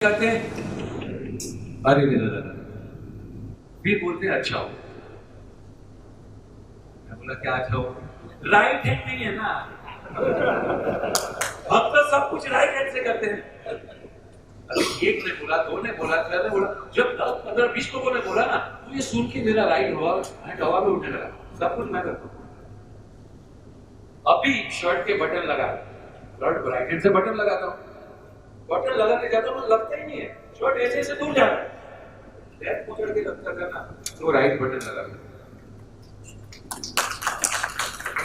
करते हैं, अरे फिर बोलते हैं अच्छा हो। मैं बोला क्या अच्छा हो? राइट हैंड नहीं है ना। हम तो सब कुछ राइट हैंड से करते हैं। एक ने बोला, दो ने बोला, तीन ने बोला, जब 10, 15, 20 लोगों ने बोला ना, तो ये सुन के मेरा राइट हवा में उठने लगा। सब कुछ मैं करता हूँ। अभी शर्ट के बटन लगा, शर्ट राइट हैंड से बटन लगाता हूँ। बटन लगाने जाता हूँ, लगता ही नहीं है। शर्ट ऐसे से दूर जा रहा है, लेफ्ट पकड़ के लगता करना तो राइट बटन लगा।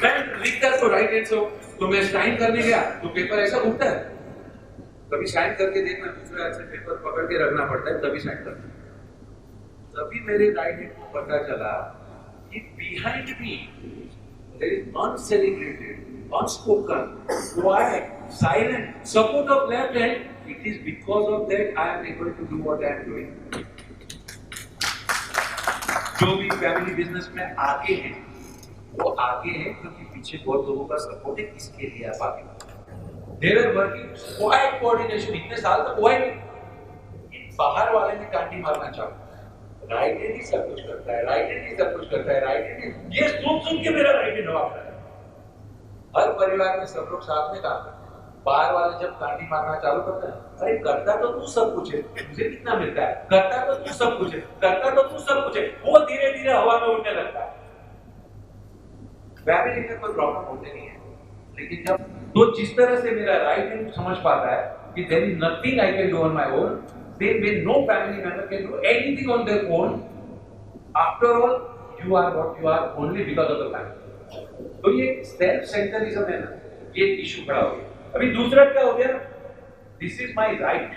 मैं लिखता तो राइट हैंड से, तो मैं साइन करने गया तो पेपर ऐसा घूमता है। कभी साइन करके देखना, दूसरे हाथ से पेपर पकड़ के रखना पड़ता है, तभी साइन करना। तभी मेरे राइट हैंड को पता चला कि behind me there is uncelebrated, unspoken, quiet, silent support of left hand. It is because of that I am able to do what I am doing. जो भी फैमिली बिजनेस में आगे हैं, वो आगे हैं क्योंकि पीछे बहुत लोगों का सपोर्ट है। इसके लिए आप आगे। They were working quiet coordination, इतने साल तक हुआ ही नहीं। बाहर वाले ने कांटी मारना चाहता, राइट हैंड ही सब कुछ करता है, राइट हैंड ही सब कुछ करता है, राइट हैंड ये सुन के मेरा राइट हैंड नवाब है। हर परिवार में सब लोग साथ में काम करते हैं। बाहर वाले जब कांटी मारना चालू करते हैं, अरे करता तो तू सब कुछ है, मुझे कितना मिलता है, करता तो तू सब कुछ है, करता तो तू सब कुछ है, वो धीरे धीरे हवा में उड़ने लगता है। फैमिली में कोई प्रॉब्लम होते नहीं है, लेकिन जब तो जिस तरह से मेरा राइट हैंड समझ पाता है कि there is nothing I can do on my own, then when no family member can do anything on their own, after all you are what you are only because of the family. तो ये self सेंटरिज्म है ना, ये issue खड़ा हो गया। अभी दूसरा क्या हो गया, दिस इज माय राइट।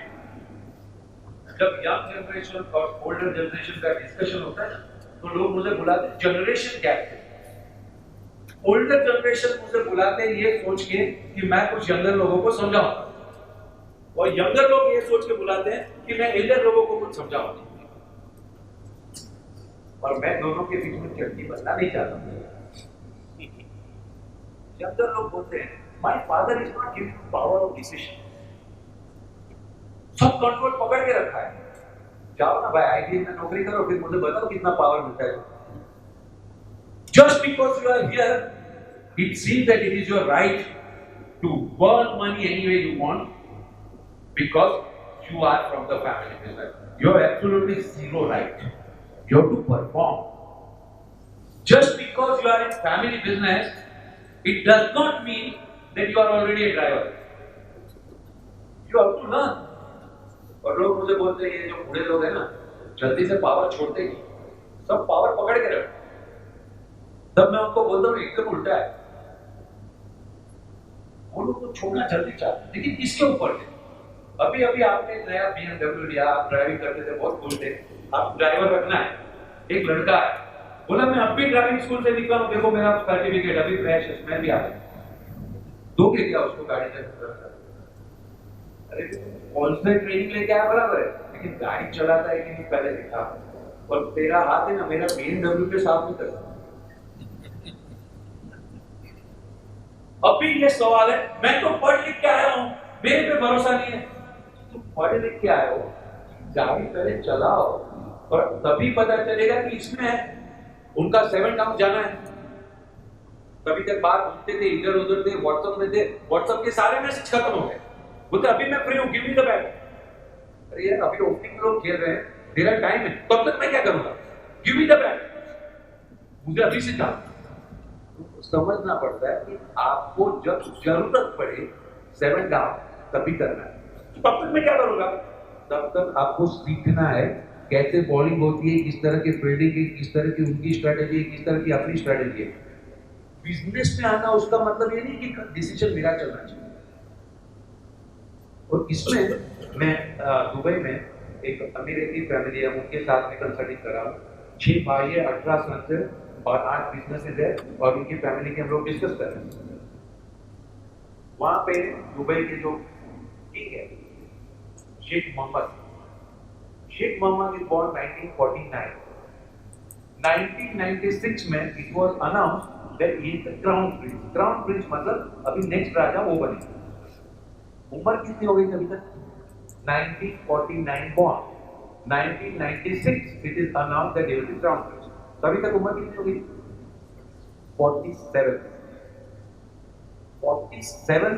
जब यंग जनरेशन और ओल्डर जनरेशन का डिस्कशन होता है ना, तो लोग मुझे बुलाते हैं जनरेशन गैप। ओल्डर जनरेशन मुझे बुलाते हैं ये सोच के कि मैं कुछ यंगर लोगों को समझाऊंगा, और यंगर लोग ये सोच के बुलाते हैं कि मैं एल्डर लोगों को कुछ समझाऊंगा। और मैं दोनों के बीच में चटनी बनना नहीं चाहता। यंगर लोग बोलते हैं my father is not giving power of decision, सब कंट्रोल पकड़ के रखा है। जाओ ना भाई आईटी में नौकरी करो, फिर मुझे बताओ कितना पावर मिलता है। Just because you are here, it seems that it is your right to burn money any way you want because you are from the family business. You have absolutely zero right. You have to perform. Just because you are in family business, it does not mean that you are already a driver. You have to learn. और लोग मुझे बोलते हैं ये जो बूढ़े लोग हैं ना, जल्दी से पावर छोड़ते ही, सब पावर पकड़ के रखते। तब मैं उनको बोलता हूँ एकदम उल्टा है, वो लोग तो छोड़ना जल्दी चाहते, लेकिन किसके ऊपर है? अभी अभी आपने नया BMW लिया, आप ड्राइविंग करते थे, बहुत कूल थे, आप ड्राइवर रखना है। एक लड़का है, बोला मैं अब भी ड्राइविंग स्कूल से निकला हूँ, देखो मेरा सर्टिफिकेट अभी फ्रेश है, मैं भी आ गया। दोगे क्या उसको गाड़ी से? अरे कौन सा ट्रेनिंग लेके आया बराबर है, लेकिन गाड़ी चलाता है कि नहीं पहले दिखा। और तेरा हाथ है ना, मेरा BMW पे साफ नहीं करता। अभी ये सवाल है, मैं तो पढ़ लिख के आया हूं, मेरे पे भरोसा नहीं है। तुम पढ़ लिख के आए हो, गाड़ी पहले चलाओ, और तभी पता चलेगा कि इसमें है। उनका 7 टाउन जाना है, कभी तक बात घूमते थे, इधर उधर थे, व्हाट्सएप में थे, व्हाट्सएप के सारे मैसेज खत्म हो गए। बोलते अभी मैं फ्री हूं, गिव मी द बैग। अरे यार अभी ओपनिंग लोग खेल रहे हैं, तेरा टाइम है, तब तक मैं क्या करूंगा? गिव मी द बैग, मुझे अभी से चाहिए। समझना पड़ता है कि आपको जब जरूरत पड़े 7 डाउन तभी करना है। तो तब तक मैं क्या करूंगा? तब तक आपको सीखना है कैसे बॉलिंग होती है, किस तरह की फील्डिंग है, किस तरह की उनकी स्ट्रेटेजी है, किस तरह की अपनी स्ट्रेटेजी है। बिजनेस में आना उसका मतलब ये नहीं कि डिसीजन मेरा चलना चाहिए। और इसमें मैं दुबई में एक अमीराती फैमिली है, उनके साथ में कंसल्टिंग कर रहा हूँ। 6 भाई है, 18 सन्स है और 8 बिजनेसेस है, और उनकी फैमिली के हम लोग डिस्कस कर रहे हैं। वहां पे दुबई के जो ठीक है शेख मोहम्मद इज बोर्न 1949। 1996 में it was announced that he is the crown Prince मतलब अभी नेक्स्ट राजा वो बने। उम्र कितनी हो गई अभी तक? 1949 born. 1996 it is announced that he will be crown prince. तभी तक उम्र कितनी होगी? 47. 47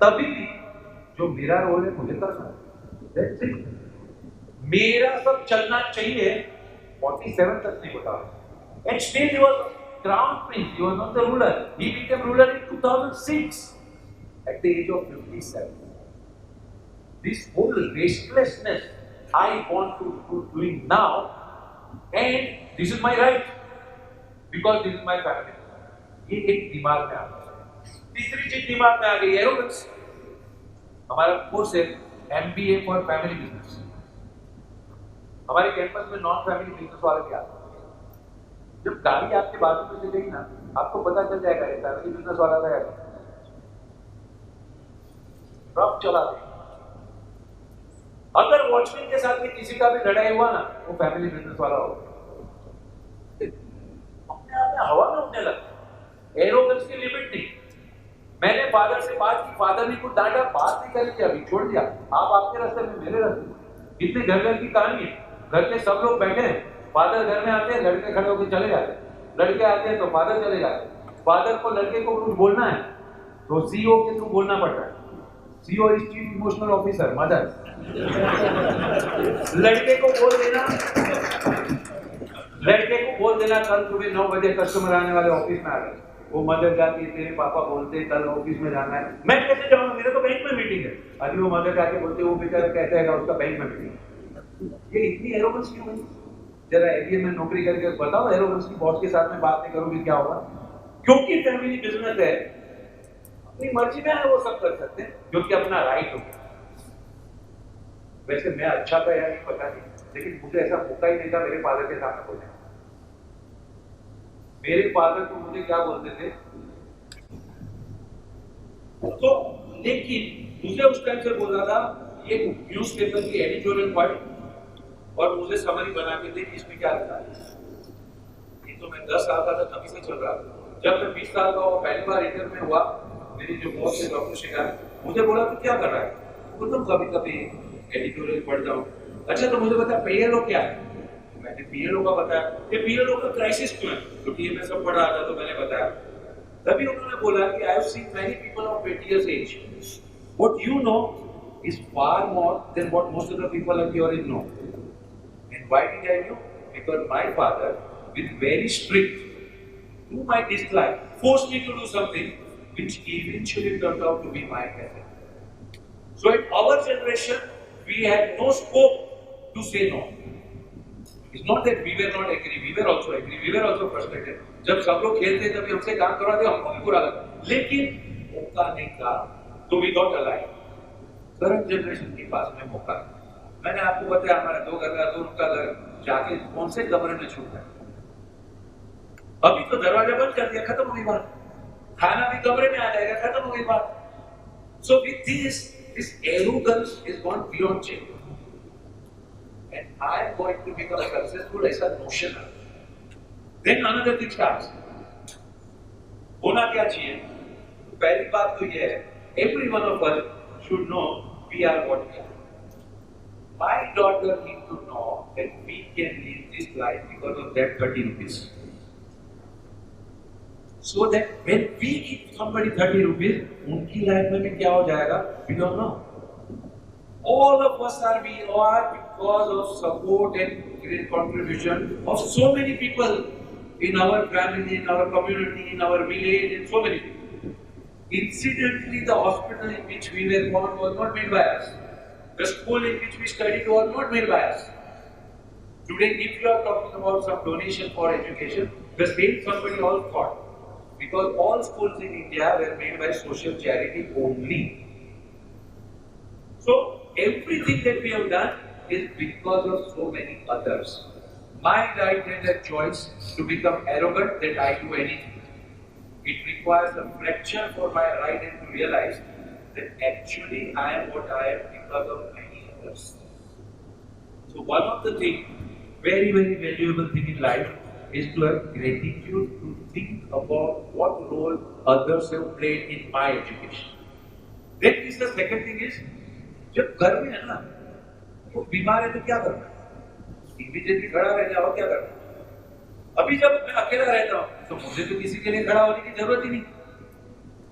तभी भी जो मेरा रोल है मुझे करना है. That's it. मेरा सब चलना चाहिए. 47 तक नहीं बता. And still he was crown prince. He was not the ruler. He became ruler in 2006 at the age of 57. This whole restlessness I want to do doing now, and this is my right because this is my family. ये एक दिमाग में आ गया. तीसरी चीज दिमाग में आ गई एरोगेंस. हमारा कोर्स है MBA फॉर फैमिली बिजनेस. हमारे कैंपस में नॉन फैमिली बिजनेस वाले क्या आते हैं. जब गाड़ी आपके बाजू में से गई ना, आपको पता चल जाएगा ये फैमिली बिजनेस वाला था. ट्रक चला दे. अगर वॉचमैन के साथ में किसी का भी लड़ाई हुआ ना, वो फैमिली बिजनेस वाला होगा. अपने आप में हवा में उठने लगता. एरोगेंस की लिमिट नहीं. मैंने फादर से बात की, फादर ने कुछ डांटा, बात नहीं कर लिया, अभी छोड़ दिया. आप आपके रास्ते में, मेरे रास्ते. कितने घर घर की कहानी है. घर के सब लोग बैठे हैं, फादर घर में आते हैं, लड़के खड़े होकर चले जाते हैं. लड़के आते हैं तो फादर चले जाते हैं. फादर को लड़के को कुछ बोलना है तो CEO के थ्रू बोलना पड़ता है. CEO is chief emotional officer, mother. लड़के को बोल देना कल सुबह 9 बजे कस्टमर आने वाले ऑफिस में आ गए. वो मदर जाती है, तेरे पापा बोलते कल ऑफिस में जाना है. मैं कैसे जाऊंगा, मेरे तो बैंक में मीटिंग है. अभी वो मदर जाके बोलते वो बेचारा कैसे आएगा, उसका बैंक में मीटिंग है. ये इतनी एरोगेंस क्यों है? जरा ABM में नौकरी करके बताओ, एरोगेंस की बॉस के साथ में बात नहीं करोगे क्या होगा? क्योंकि फैमिली बिजनेस है, अपनी मर्जी में है वो सब कर सकते हैं, क्योंकि अपना राइट होगा. वैसे मैं अच्छा था या नहीं पता नहीं, लेकिन मुझे ऐसा मौका ही नहीं था मेरे फादर के सामने बोलने. मेरे फादर तो मुझे क्या बोलते थे तो, लेकिन मुझे उस टाइम से बोल रहा था ये न्यूज़पेपर की एडिटोरियल पढ़ और मुझे समरी बना के दे कि इसमें क्या लिखा है. ये तो मैं 10 साल का था तभी से चल रहा था. जब मैं 20 साल का हुआ, पहली बार इंटर में हुआ, मेरी जो बॉस है डॉक्टर शिकार, मुझे बोला तो क्या कर रहा है. वो तो कभी कभी एडिटोरियल पढ़ जाऊं. अच्छा तो मुझे बता PLO क्या है. मैंने PLO का बताया. ये PLO का क्राइसिस क्यों है, क्योंकि ये मैं सब पढ़ रहा था तो मैंने बताया. तभी उन्होंने बोला कि I have seen many people of 20 years age. What you know is far more than what most of the people of your age know. And why did I know? Because my father, with very strict, to my dislike, forced me to do something which eventually turned out to be my career. So in our generation, we had no scope to say no. It's not that we were not agree, we were also agree, we were also frustrated. जब सब लोग खेलते तभी हमसे काम करवाते हमको भी बुरा लगा, लेकिन मौका नहीं था, तो we got alive. Current generation के पास में मौका है. मैंने आपको बताया हमारा 2 घर का 2 रूम का घर, जाके कौन से कमरे में छूट है. अभी तो दरवाजा बंद कर दिया, खत्म हो गई बात. खाना भी कमरे में आ जाएगा, खत्म हो गई बात. So with this arrogance is gone beyond change. And I am going to become successful as a notion. Then another thing starts. होना क्या चाहिए? पहली बात तो ये है, every one of us should know we are what we are. My daughter needs to know that we can live this life because of that 30 rupees. So that when we give somebody 30 rupees, उनकी life में क्या हो जाएगा? We don't know. All of us are because of support and great contribution of so many people in our family, in our community, in our village, and so many people. Incidentally, the hospital in which we were born was not made by us. The school in which we studied was not made by us. Today, if you are talking about some donation for education, the same somebody all thought. Because all schools in India were made by social charity only. So, everything that we have done is because of so many others. My right hand had choice to become arrogant that I do anything. It requires a fracture for my right hand to realize that actually I am what I am because of many others. So one of the things, very, very valuable thing in life is to have gratitude, to think about what role others have played in my education. Then is the second thing is, जब घर में है ना, वो बीमार है तो क्या करना, इमीडिएटली खड़ा रह जाओ, क्या करना। अभी जब मैं अकेला रहता हूँ तो मुझे तो किसी के लिए खड़ा होने की जरूरत ही नहीं।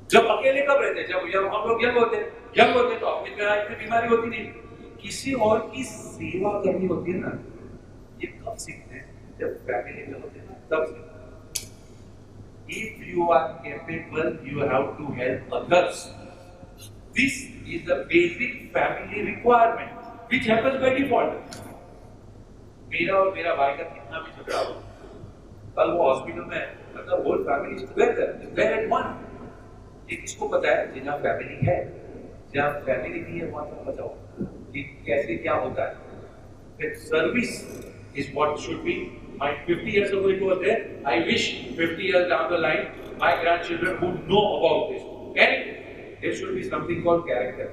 जब अकेले कब रहते, जब हम लोग यंग होते तो अपनी लाइफ में बीमारी होती नहीं, किसी और की सेवा करनी होती है ना, ये कब सीखते हैं, जब फैमिली में होते हैं ना, तब सीखते हैं। If you are capable, you have to help others. This is the basic family requirement, which happens by default. मेरा और मेरा भाई का कितना भी झगड़ा हो, कल वो हॉस्पिटल में, मतलब whole family is together, well at one. ये किसको पता है, जहाँ फैमिली है, जहाँ फैमिली नहीं है वहाँ तक बताओ कि कैसे क्या होता है। That service is what should be. My 50 years ago it was there. I wish 50 years down the line my grandchildren would know about this. And there should be something called character.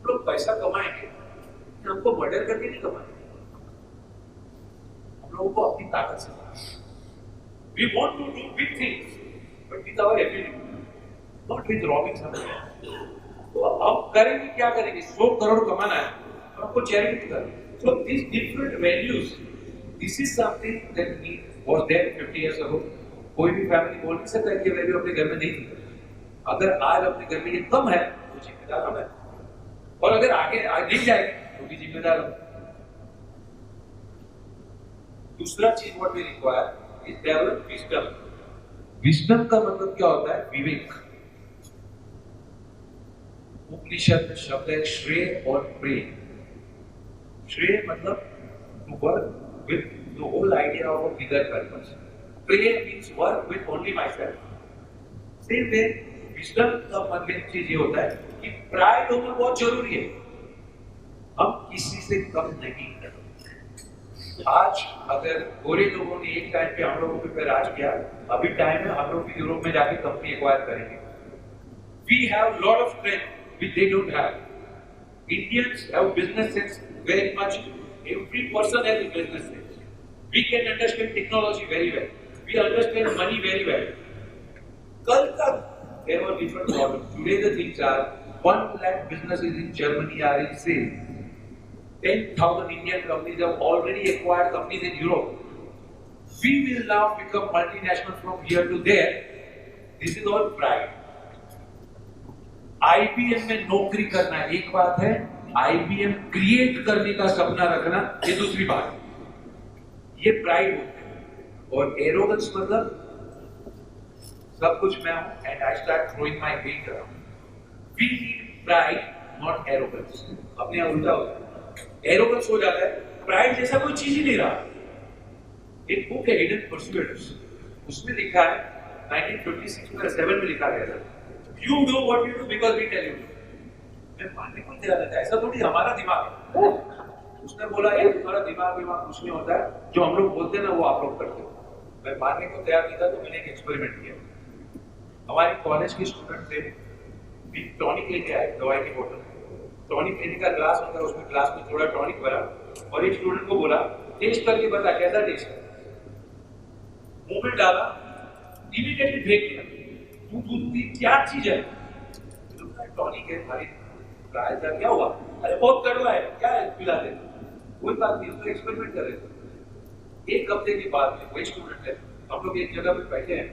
लोग पैसा कमाएंगे, हमको murder करके नहीं कमाएंगे, हम लोगों को अपनी ताकत से कमाएंगे। We want to do big things, but with our ability, not with robbing somebody. तो अब करेंगे क्या करेंगे, 100 करोड़ कमाना है, तो हमको चैरिटी करना। So these different values, this is something that was there 50 years ago. कोई भी फैमिली बोल नहीं सकता कि ये वैल्यू अपने घर में नहीं थी। अगर आज अपने घर में ये कम है तो जिम्मेदार हम है, और अगर आगे नहीं जाएगी तो भी जिम्मेदार हम। दूसरा चीज what we require is develop wisdom. Wisdom का मतलब क्या होता है, विवेक। उपनिषद में शब्द है श्रेय और प्रेय। श्रेय मतलब to work with the whole idea of a bigger purpose. Pray means work with only myself. Same way, wisdom का मतलब चीज ये होता है कि प्राइड होना बहुत जरूरी है। हम किसी से कम नहीं करते। आज अगर गोरे लोगों ने एक टाइम पे हम लोगों पे राज किया, अभी टाइम है हम लोग भी यूरोप में जाके कंपनी एक्वायर करेंगे। We have lot of strength which they don't have. Indians have business sense very much. Every person has a business sense. We can understand technology very well. We understand money very well. Kal tak there were different problems. Today the things are 1 lakh businesses in Germany are in sale. 10,000 Indian companies have already acquired companies in Europe. We will now become multinational from here to there. This is all pride. IBM में नौकरी करना एक बात है, IBM create करने का सपना रखना ये दूसरी बात है। ये प्राइड होते हैं। और एरोगेंस मतलब सब कुछ मैं हूं and I start throwing my weight around. We need pride not arrogance. अपने यहां उल्टा होता है, एरोगेंस हो जाता है, प्राइड जैसा कोई चीज ही नहीं रहा। एक बुक है हिडन परस्यूएट्स, उसमें लिखा है 1956 में 7 में लिखा गया था, You do what you do because we tell you to. मैं मानने को तैयार नहीं था, ऐसा थोड़ी हमारा दिमाग है। उसने बोला ये तुम्हारा दिमाग कुछ नहीं होता है, जो हम लोग बोलते हैं ना वो आप लोग करते हो। मैं मानने को तैयार नहीं था, तो मैंने एक एक्सपेरिमेंट किया। हमारे कॉलेज के स्टूडेंट थे, भी टॉनिक लेके आए, दवाई की बोतल, टॉनिक लेने का ग्लास होता है, उसमें ग्लास में थोड़ा टॉनिक भरा और एक स्टूडेंट को बोला टेस्ट करके बता कैसा टेस्ट है। मुंह में डाला, इमीडिएटली फेंक दिया। क्या चीज है, टॉनिक है भाई, ट्रायल था, क्या हुआ, अरे बहुत कड़वा है, क्या है पिला दे। कोई बात नहीं, उसको एक्सपेरिमेंट कर रहे थे। एक हफ्ते के बाद में वही स्टूडेंट है, हम लोग एक जगह पे बैठे हैं,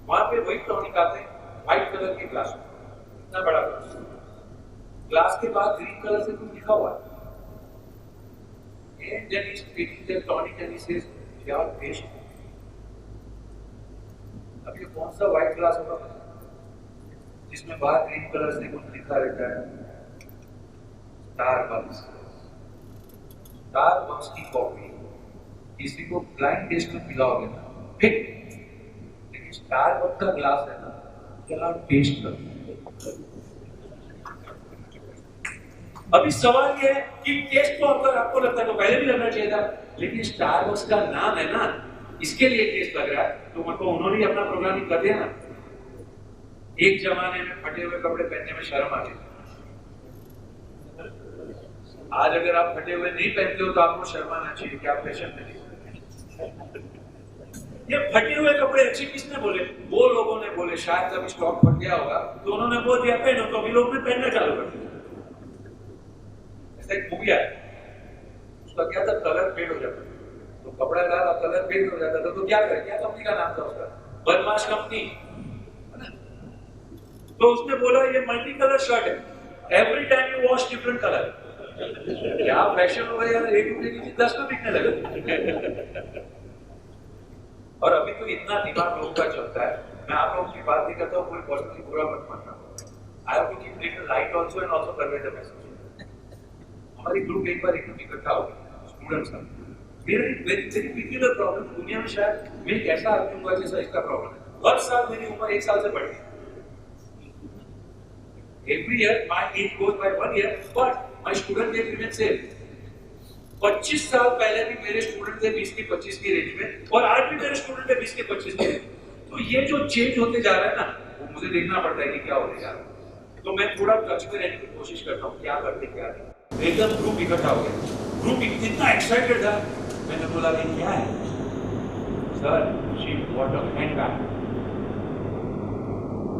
वहां पे वही टॉनिक आते हैं व्हाइट कलर के ग्लास में, इतना बड़ा ग्लास, ग्लास के बाद ग्रीन कलर से कुछ लिखा हुआ है। And then he's taking the tonic and he says, क्या टेस्ट। अब ये कौन सा व्हाइट ग्लास होगा जिसमें बाहर ग्रीन कलर से कुछ लिखा रहता है, स्टारबक्स। स्टारबक्स की कॉफी किसी को ब्लाइंड टेस्ट में पिलाओगे ना फिर, लेकिन स्टारबक्स का ग्लास है ना, क्या टेस्ट करता है। अभी सवाल ये है कि टेस्ट तो अगर आपको लगता है तो पहले भी लगना चाहिए था, लेकिन स्टारबक्स का नाम है ना, इसके लिए टेस्ट लग रहा है, तो मतलब उन्होंने ही अपना प्रोग्रामिंग कर दिया ना। एक जमाने में फटे हुए कपड़े पहनने में शर्म आती थी, आज अगर आप फटे हुए नहीं पहनते हो तो आपको शर्माना चाहिए कि आप फैशन में नहीं। ये फटे हुए कपड़े अच्छे किसने बोले, वो लोगों ने बोले, शायद कभी स्टॉक फट गया होगा तो उन्होंने बोल दिया पहनो, तो अभी लोग भी पहनना चालू कर दिया। उसका एक मूवी आया, उसका क्या था, कलर फेड हो जाता था, तो कपड़ा डाला कलर फेड हो जाता था, तो क्या करे, क्या कंपनी का नाम था उसका, बदमाश कंपनी, तो उसने बोला ये मल्टी कलर शर्ट है, every time you wash different colour. क्या फैशन हो गया यार, एक रुपये की चीज 10 में बिकने लगे। और अभी तो इतना दिमाग लोगों का चलता है, मैं आप लोगों की बात नहीं करता हूँ, कोई पर्सनली बुरा मत मानना, I have to keep little light also and also convey the message. हमारी ग्रुप एक बार एकदम इकट्ठा हो गया स्टूडेंट्स का, मेरी वेरी पेक्यूलर प्रॉब्लम, दुनिया में शायद मैं एक ऐसा आदमी हुआ जैसा इसका प्रॉब्लम है, हर साल मेरी उम्र 1 साल से बढ़ती है। Every year my age goes by 1 year, but my student age remains same. 25 साल पहले भी मेरे स्टूडेंट थे 20 की 25 की रेंज में, और आज भी मेरे स्टूडेंट है 20 के 25 के। तो ये जो चेंज होते जा रहा है ना, वो मुझे देखना पड़ता है कि क्या होने जा रहा है। तो मैं थोड़ा टच में रहने की कोशिश करता हूँ, क्या करते क्या नहीं। एकदम ग्रुप इकट्ठा हो गया, ग्रुप इतना एक्साइटेड था, मैंने बोला कि क्या है sir, she what a handbag.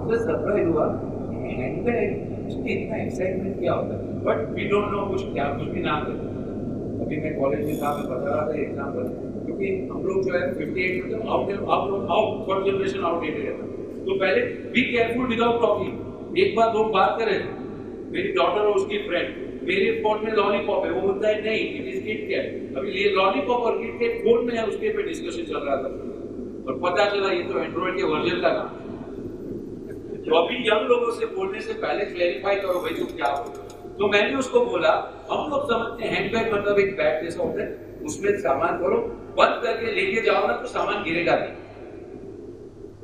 तो सरप्राइज हुआ, हैंडबैग उसके इतना एक्साइटमेंट क्या होता है, बट वी डोंट नो कुछ क्या, कुछ भी नाम देते। अभी मैं कॉलेज में था, मैं बता रहा था एग्जाम्पल, क्योंकि हम लोग जो है 58 मतलब आउट फॉर जनरेशन आउटडेटेड है, तो पहले बी केयरफुल विदाउट टॉकिंग। एक बार लोग बात करें, मेरी डॉटर और उसकी फ्रेंड, मेरे फोन में लॉलीपॉप है, वो बोलता है नहीं इट इज किट कैट। अभी ये लॉलीपॉप और किट कैट फोन में है, उसके पे डिस्कशन चल रहा था, और पता चला ये तो एंड्रॉइड के वर्जन का नाम। तो अभी यंग लोगों से बोलने से पहले क्लैरिफाई करो भाई तुम क्या बोल रहे हो। तो मैंने उसको बोला, हम लोग समझते हैं हैंडबैग मतलब एक बैग जैसा होता है, उसमें सामान भरो, बंद करके लेके जाओ ना तो सामान गिरेगा नहीं,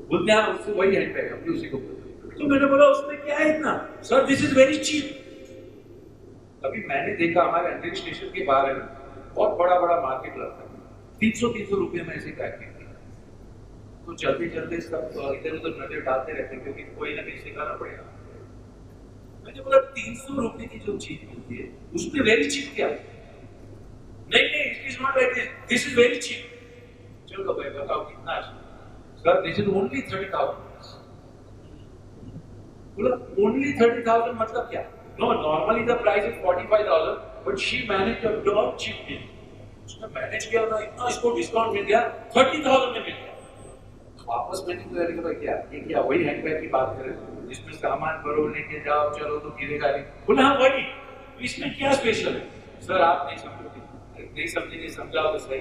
बोलते हैं उससे वही हैंडबैग, हम भी उसी को बोलते। तो मैंने बोला उसमें क्या है इतना, sir this is very cheap. अभी मैंने देखा हमारे अंधेरी स्टेशन के बाहर है ना, बहुत बड़ा बड़ा मार्केट लगता है, 300 रुपए में ऐसे पैक है। तो चलते चलते सब इधर उधर नजर डालते रहते हैं, क्योंकि कोई ना कहीं सिखाना पड़ेगा। मैंने बोला 300 रुपए की जो चीज मिलती है उसमें वेरी चीप क्या है? नहीं नहीं it is not like this, this is very cheap. चलो भाई बताओ कितना है? Sir this is only 30,000। बोला ओनली 30,000 मतलब क्या? No normally the price is 45,000, but she manage a dog cheap deal. उसने मैनेज किया ना, इतना इसको डिस्काउंट मिल गया, 30,000 में मिल गया। वापस मैंने तो भाई क्या ये क्या वही हैंडबैग की बात करें, जिसमें सामान भरो लेके जाओ, चलो तो गिरेगा नहीं। बोला हाँ वही, इसमें क्या स्पेशल है? सर आप नहीं समझोगे, नहीं समझेंगे, समझाओ तो सही।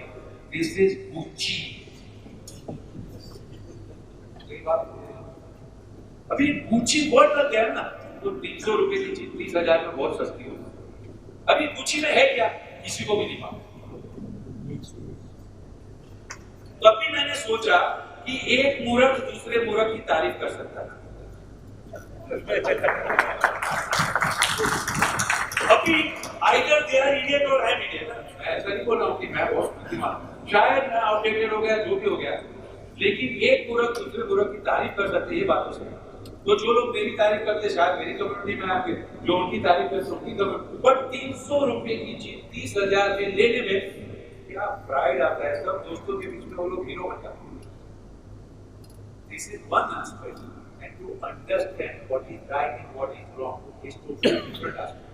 This is Gucci. अभी गुच्ची वर्ड लग गया ना, तो 300 रुपए की चीज 30,000 में बहुत सस्ती होगी। अभी गुच्ची में है क्या, किसी को भी नहीं मालूम। तभी मैंने सोचा कि एक मूर्ख दूसरे मूर्ख की तारीफ कर सकता है। अभी आइदर दे आर इडियट और आई एम इडियट। मैं ऐसा नहीं बोल रहा हूँ कि मैं बहुत बुद्धिमान, शायद मैं आउटडेटेड हो गया, जो भी हो गया, लेकिन एक मूर्ख दूसरे मूर्ख की तारीफ कर सकते, ये बात तो सही। तो जो लोग मेरी तारीफ करते शायद मेरी कम्युनिटी में आके, जो उनकी तारीफ करते उनकी कम्युनिटी। बट 300 रुपए की चीज 30,000 में लेने में क्या प्राइड आता है, सब दोस्तों के बीच में वो लोग हीरो बन जाते हैं। This is one aspect, and to understand what is right and what is wrong is totally different aspect.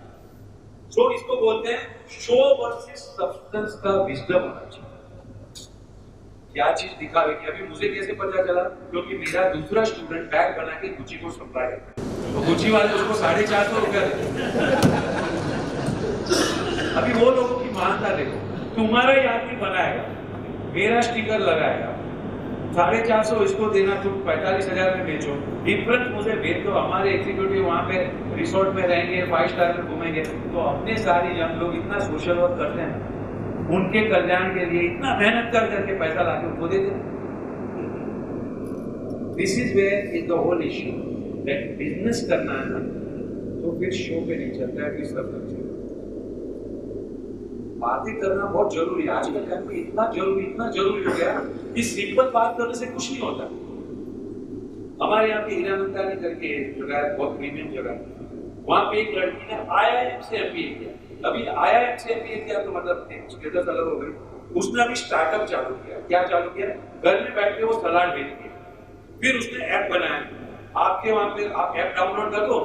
So इसको बोलते हैं शो वर्सेस सब्सटेंस का विजडम होना चाहिए। क्या चीज दिखावेगी? अभी मुझे कैसे पता चला? क्योंकि मेरा दूसरा स्टूडेंट बैग बना के गुच्ची को सप्लाई करता है, तो गुच्ची वाले उसको 450 रुपया देते। अभी वो लोगों की मानता देखो, तुम्हारा ही आदमी बनाएगा, मेरा स्टिकर लगाएगा, 450 इसको देना, तुम 45,000 में बेचो। डिफरेंस मुझे भेज दो, हमारे एग्जीक्यूटिव वहाँ पे रिसोर्ट में रहेंगे, 5 स्टार में घूमेंगे, तो अपने सारे यंग लोग इतना सोशल वर्क करते हैं, उनके कल्याण के लिए इतना मेहनत कर करके पैसा लाके उनको देते हैं। This is where is the whole issue, that business करना है ना, तो फिर शो पे नहीं चलता है, फिर सब चलता है। बातें करना बहुत जरूरी है, आजकल टाइम में इतना जरूरी हो गया कि सिंपल बात करने से कुछ नहीं होता। हमारे यहाँ पे हीरा मंदानी करके जगह है, बहुत प्रीमियम जगह है, वहाँ पे एक लड़की ने IIM से MBA किया। अभी IIM से MBA किया तो मतलब स्टेटस अलग हो गई। उसने अभी स्टार्टअप चालू किया। क्या चालू किया? घर में बैठ के वो सलाद बेचती है। फिर उसने ऐप बनाया, आपके वहाँ पे आप ऐप डाउनलोड कर लो,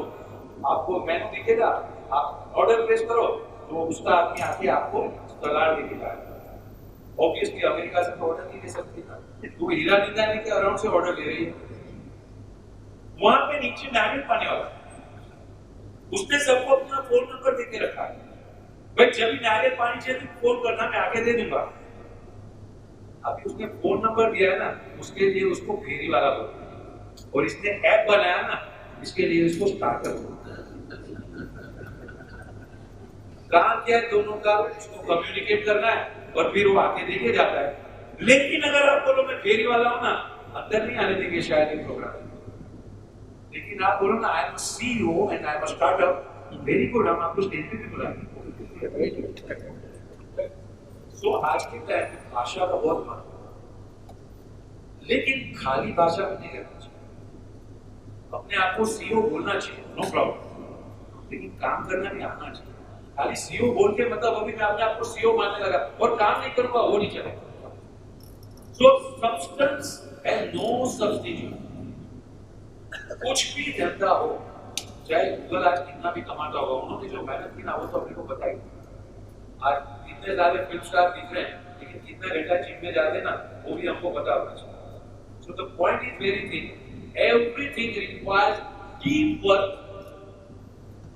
आपको मेनू दिखेगा, आप ऑर्डर प्लेस करो, तो उसका आदमी आके आपको सलाह दे के जाएगा। ऑब्वियसली अमेरिका से तो ऑर्डर नहीं ले सकती ना, तो हीरा निकालने के अराउंड से ऑर्डर ले रही है। वहां पे नीचे नारियल पानी वाला उसने सबको अपना फोन नंबर देके रखा है, भाई जब भी नारियल पानी चाहिए तो फोन करना, मैं आके दे दूंगा। अभी उसने फोन नंबर दिया है ना, उसके लिए उसको फेरी वाला बोलते हैं, और इसने ऐप बनाया ना, इसके लिए इसको स्टार्टर बोलते हैं। काम क्या है दोनों का, उसको कम्युनिकेट करना है और फिर वो आके देके जाता है। लेकिन अगर आप बोलो मैं फेरी वाला हूं ना, अंदर नहीं आने देंगे शायद ये प्रोग्राम। लेकिन आप बोलो ना I am CEO and I am startup, very good, हम आपको स्टेज पे भी बुलाएंगे। सो आज के टाइम में भाषा का बहुत महत्व है, लेकिन खाली भाषा में नहीं रहना चाहिए। अपने आप को सीईओ बोलना चाहिए, नो प्रॉब्लम, लेकिन काम करना भी आना चाहिए। खाली सीईओ बोल के मतलब अभी मैं अपने आप को सीईओ मानने लगा और काम नहीं करूंगा, वो नहीं चलेगा। सो सब्सटेंस एंड नो सब्स्टिट्यूट। कुछ भी धंधा हो, चाहे गूगल आज कितना भी कमाता होगा, उन्होंने जो मेहनत की ना वो तो अपने को पता ही। आज कितने सारे फिल्म स्टार दिख रहे हैं, लेकिन कितना घंटा जिम में जाते ना, वो भी हमको पता होना चाहिए। So the point is very thing, everything requires team work.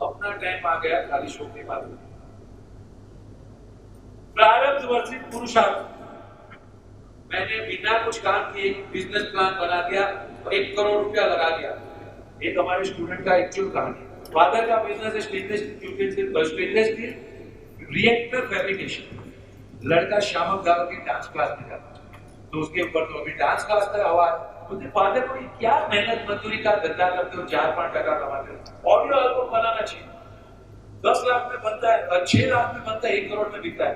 अपना टाइम आ गया खाली शो के बाद। प्रारब्ध वर्षित पुरुषार्थ। मैंने बिना कुछ काम किए बिजनेस प्लान बना दिया और 1 करोड़ रुपया लगा दिया। एक हमारे स्टूडेंट का एक्चुअल कहानी, फादर का बिजनेस है स्टेनलेस स्टील रिएक्टर फैब्रिकेशन। लड़का शामक दाव के डांस क्लास में जाता, तो उसके ऊपर तो अभी डांस क्लास का आवाज। उसने फादर को क्या मेहनत मजदूरी का धंधा करते हो, 4-5 टका कमाते हो, ऑडियो एल्बम बनाना चाहिए। 10 लाख में बनता है, 6 लाख में बनता है, 1 करोड़ में बिकता है।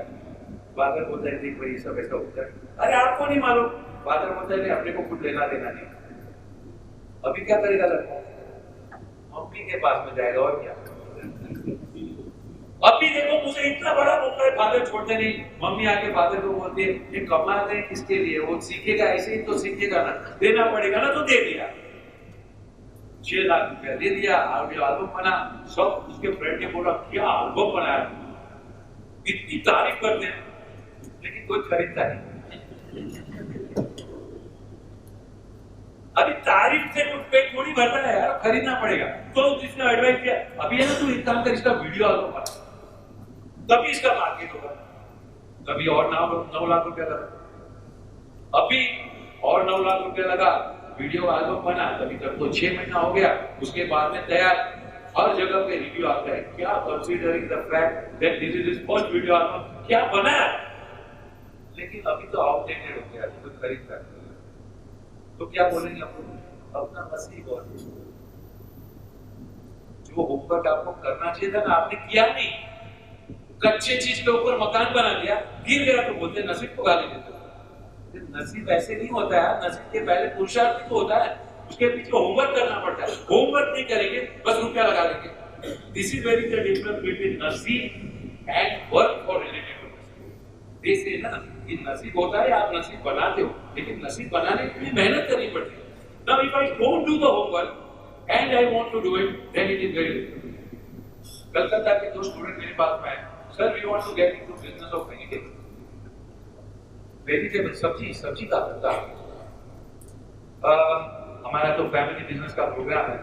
फादर बोलता है देख भाई सब ऐसा होता है। अरे आपको नहीं मालूम। फादर बोलता है अपने को कुछ लेना देना नहीं। अभी क्या करेगा लड़का, मम्मी के पास में जाएगा और क्या। अभी देखो मुझे इतना बड़ा मौका है, फादर छोड़ते नहीं। मम्मी आके फादर को बोलती है ये कमाते हैं किसके लिए, वो सीखेगा ऐसे ही तो सीखेगा ना, देना पड़ेगा ना, तो दे दिया। 6 लाख रुपया दे दिया, ऑडियो एल्बम बना। सब उसके फ्रेंड ने बोला क्या एल्बम बनाया, इतनी तारीफ करते हैं, लेकिन कोई खरीदता नहीं। अभी तारीफ से कुछ पेट थोड़ी भरता है यार, खरीदना पड़ेगा। तो जिसने एडवाइस किया अभी है ना, तू एक काम कर, इसका वीडियो एल्बम बना, तभी इसका मार्केट होगा। तभी और 9 लाख रुपया लगा। अभी और 9 लाख रुपया लगा, वीडियो एल्बम बना, तभी तक तो 6 महीना हो गया। उसके बाद में तैयार, हर जगह पे रिव्यू आता है, क्या considering the fact that this is his first video album, क्या बनाया। लेकिन अभी तो आउटडेटेड हो गया, कोई खरीदता नहीं। तो क्या बोलेंगे आप लोग, अपना नसीब। और जो होमवर्क आपको करना चाहिए था ना, आपने किया नहीं। कच्चे चीज के ऊपर मकान बना दिया, गिर गया तो बोलते नसीब को गाली देते। नसीब ऐसे नहीं होता है, नसीब के पहले पुरुषार्थ तो होता है, उसके पीछे होमवर्क करना पड़ता है। होमवर्क नहीं करेंगे बस रुपया लगा देंगे। This is very the difference between नसीब एंड वर्क फॉर रिलेटेड। जैसे ना कि नसीब होता है, आप नसीब बनाते हो, लेकिन नसीब बनाने के लिए मेहनत करनी पड़ती है। Now if I don't do the homework and I want to do it, then it is very difficult. Calcutta के 2 स्टूडेंट मेरे पास में आए, sir we want to get into business of vegetable सब्जी का धंधा। हमारा तो फैमिली बिजनेस का प्रोग्राम है।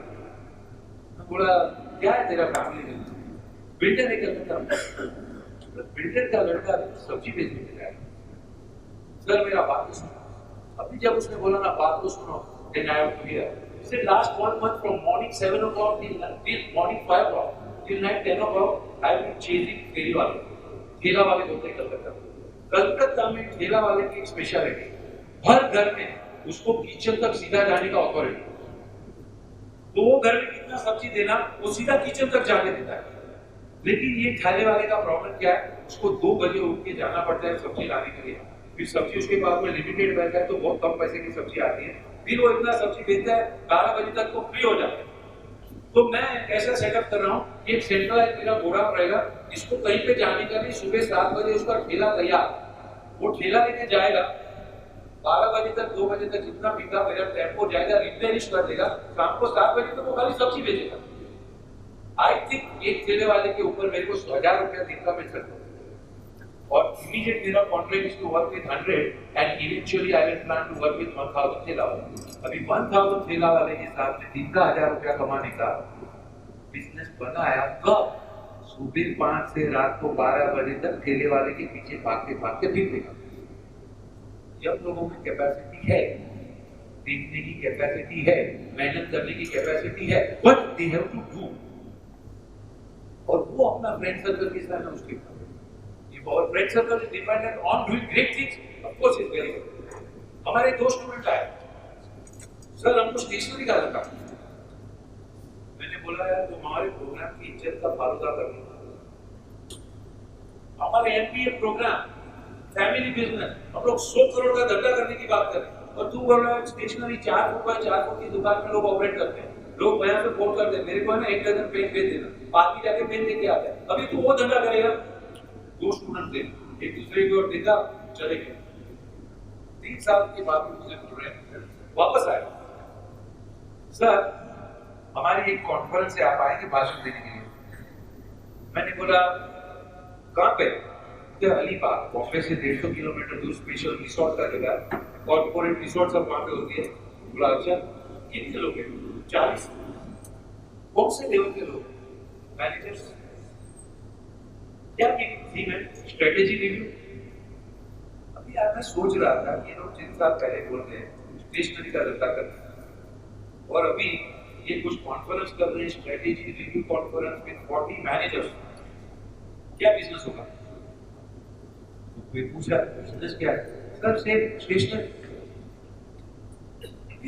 मैं बोला क्या है तेरा फैमिली बिजनेस? बिल्डर है कलकत्ता, बिल्डर का लड़का सब्जी बेचने के लिए। सर मेरा बात तो सुनो। अभी जब उसने बोला ना बात तो सुनो, then I have to hear. He said last 1 month from morning 7 o'clock till morning 5 o'clock till night 10 o'clock I have been chasing ठेले वाले। ठेला वाले बोलते हैं कलकत्ता में ठेला वाले की एक स्पेशलिटी, हर घर में उसको किचन तक सीधा जाने का अथॉरिटी। तो वो घर में कितना सब्जी देना, वो सीधा किचन तक जाने देता है। लेकिन ये ठेले वाले का प्रॉब्लम क्या है, उसको 2 बजे उठ के जाना पड़ता है सब्जी लाने के लिए। फिर सब्जी उसके पास में लिमिटेड रहता है, तो बहुत कम पैसे की सब्जी आती है। फिर वो इतना सब्जी बेचता है, 12 बजे तक तो फ्री हो जाता है। तो मैं ऐसा सेटअप कर रहा हूँ, एक सेंट्रलाइज मेरा गोडाउन रहेगा, इसको कहीं पे जाने का नहीं। सुबह 7 बजे उसका ठेला तैयार, वो ठेला लेके जाएगा, 12 बजे तक 2 बजे तक जितना बिका मेरा टेम्पो जाएगा, रिप्लेनिश कर देगा। शाम को 7 बजे तक वो खाली सब्जी बेचेगा। आई थिंक एक ठेले वाले के ऊपर मेरे को 1000 रुपया दिन का मैं चलता और immediate मेरा contract is to work with 100 and eventually I will plan to work with 1000 ठेला वाले। अभी 1000 ठेला वाले के साथ में दिन का 1000 रुपया कमाने का बिजनेस बनाया कब? सुबह 5 से रात को 12 बजे तक ठेले वाले के पीछे भागते भागते फिरने का। जब लोगों में कैपेसिटी है, देखने की कैपेसिटी है, मेहनत करने की कैपेसिटी है, but they have to do, और वो अपना फ्रेंड सर्कल के साथ उसके और friend circle is dependent on doing great things, of course is very good. हमारे दो स्टूडेंट आए, सर हमको स्टेशनरी का लगा। मैंने बोला यार तुम हमारे प्रोग्राम की इज्जत का फालूदा कर लो। हमारे एमपीए प्रोग्राम फैमिली बिजनेस, हम लोग 100 करोड़ का धंधा करने की बात कर रहे हैं और तू बोल रहा है स्टेशनरी 4 फुट बाय 4 फुट की दुकान में लोग ऑपरेट करते हैं। लोग यहाँ पे फोन करते हैं, मेरे को है ना 1 डजन पेन भेज देना, बाकी जाके पेन लेके आते हैं। अभी तू वो धंधा करेगा। दो स्टूडेंट थे, एक दूसरे की ओर देखा, चले गए। 3 साल के बाद मुझे स्टूडेंट वापस आए, सर हमारी एक कॉन्फ्रेंस है, आप आएंगे भाषण देने के लिए? मैंने बोला कहाँ पे? अलीबाग, बॉम्बे से 150 किलोमीटर दूर स्पेशल रिसोर्ट का जगह, कॉर्पोरेट रिसोर्ट सब वहां पे होती है। बोला अच्छा कितने लोग हैं? 40। कौन से लेवल के लोग? मैनेजर्स। क्या थीम है? Strategy review. अभी यार मैं सोच रहा था ये लोग 3 साल पहले बोल रहे हैं स्टेशनरी का धंधा करना, और अभी ये कुछ कॉन्फ्रेंस कर रहे हैं, strategy review conference with 40 managers. क्या बिजनेस होगा? कोई पूछा बिजनेस क्या है? सर से स्टेशनरी।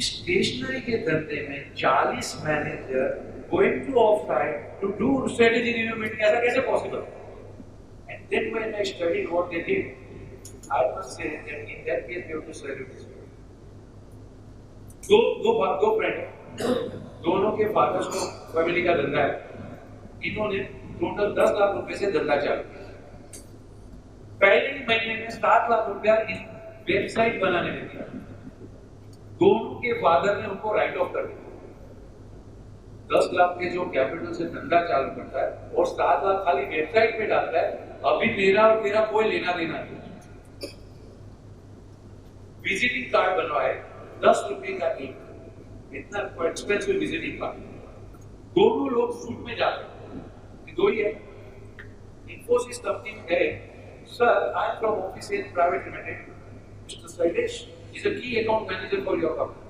स्टेशनरी के धंधे में 40 manager going to off site to do strategy review meeting, ऐसा कैसे possible? And then when I studied what they did, I must say that in that case they have to salute this. दो friend, दोनों के fathers को family का धंधा है। इन्होंने टोटल 10 लाख रुपए से धंधा चालू किया। पहले ही महीने में 7 लाख रुपया इन वेबसाइट बनाने में दिया। दोनों के फादर ने उनको राइट ऑफ कर दिया। 10 लाख के जो कैपिटल से धंधा चालू करता है और 7 लाख खाली वेबसाइट पे डालता है, अभी मेरा और तेरा कोई लेना देना नहीं। विजिटिंग कार्ड बनवाए 10 रुपए का एक, इतना एक्सपेंसिव विजिटिंग कार्ड। दोनों लोग सूट में जाते हैं, दो ही है। इन्फोसिस कंपनी में गए, sir I am from office in private limited, mister Shailesh is a key account manager for your company.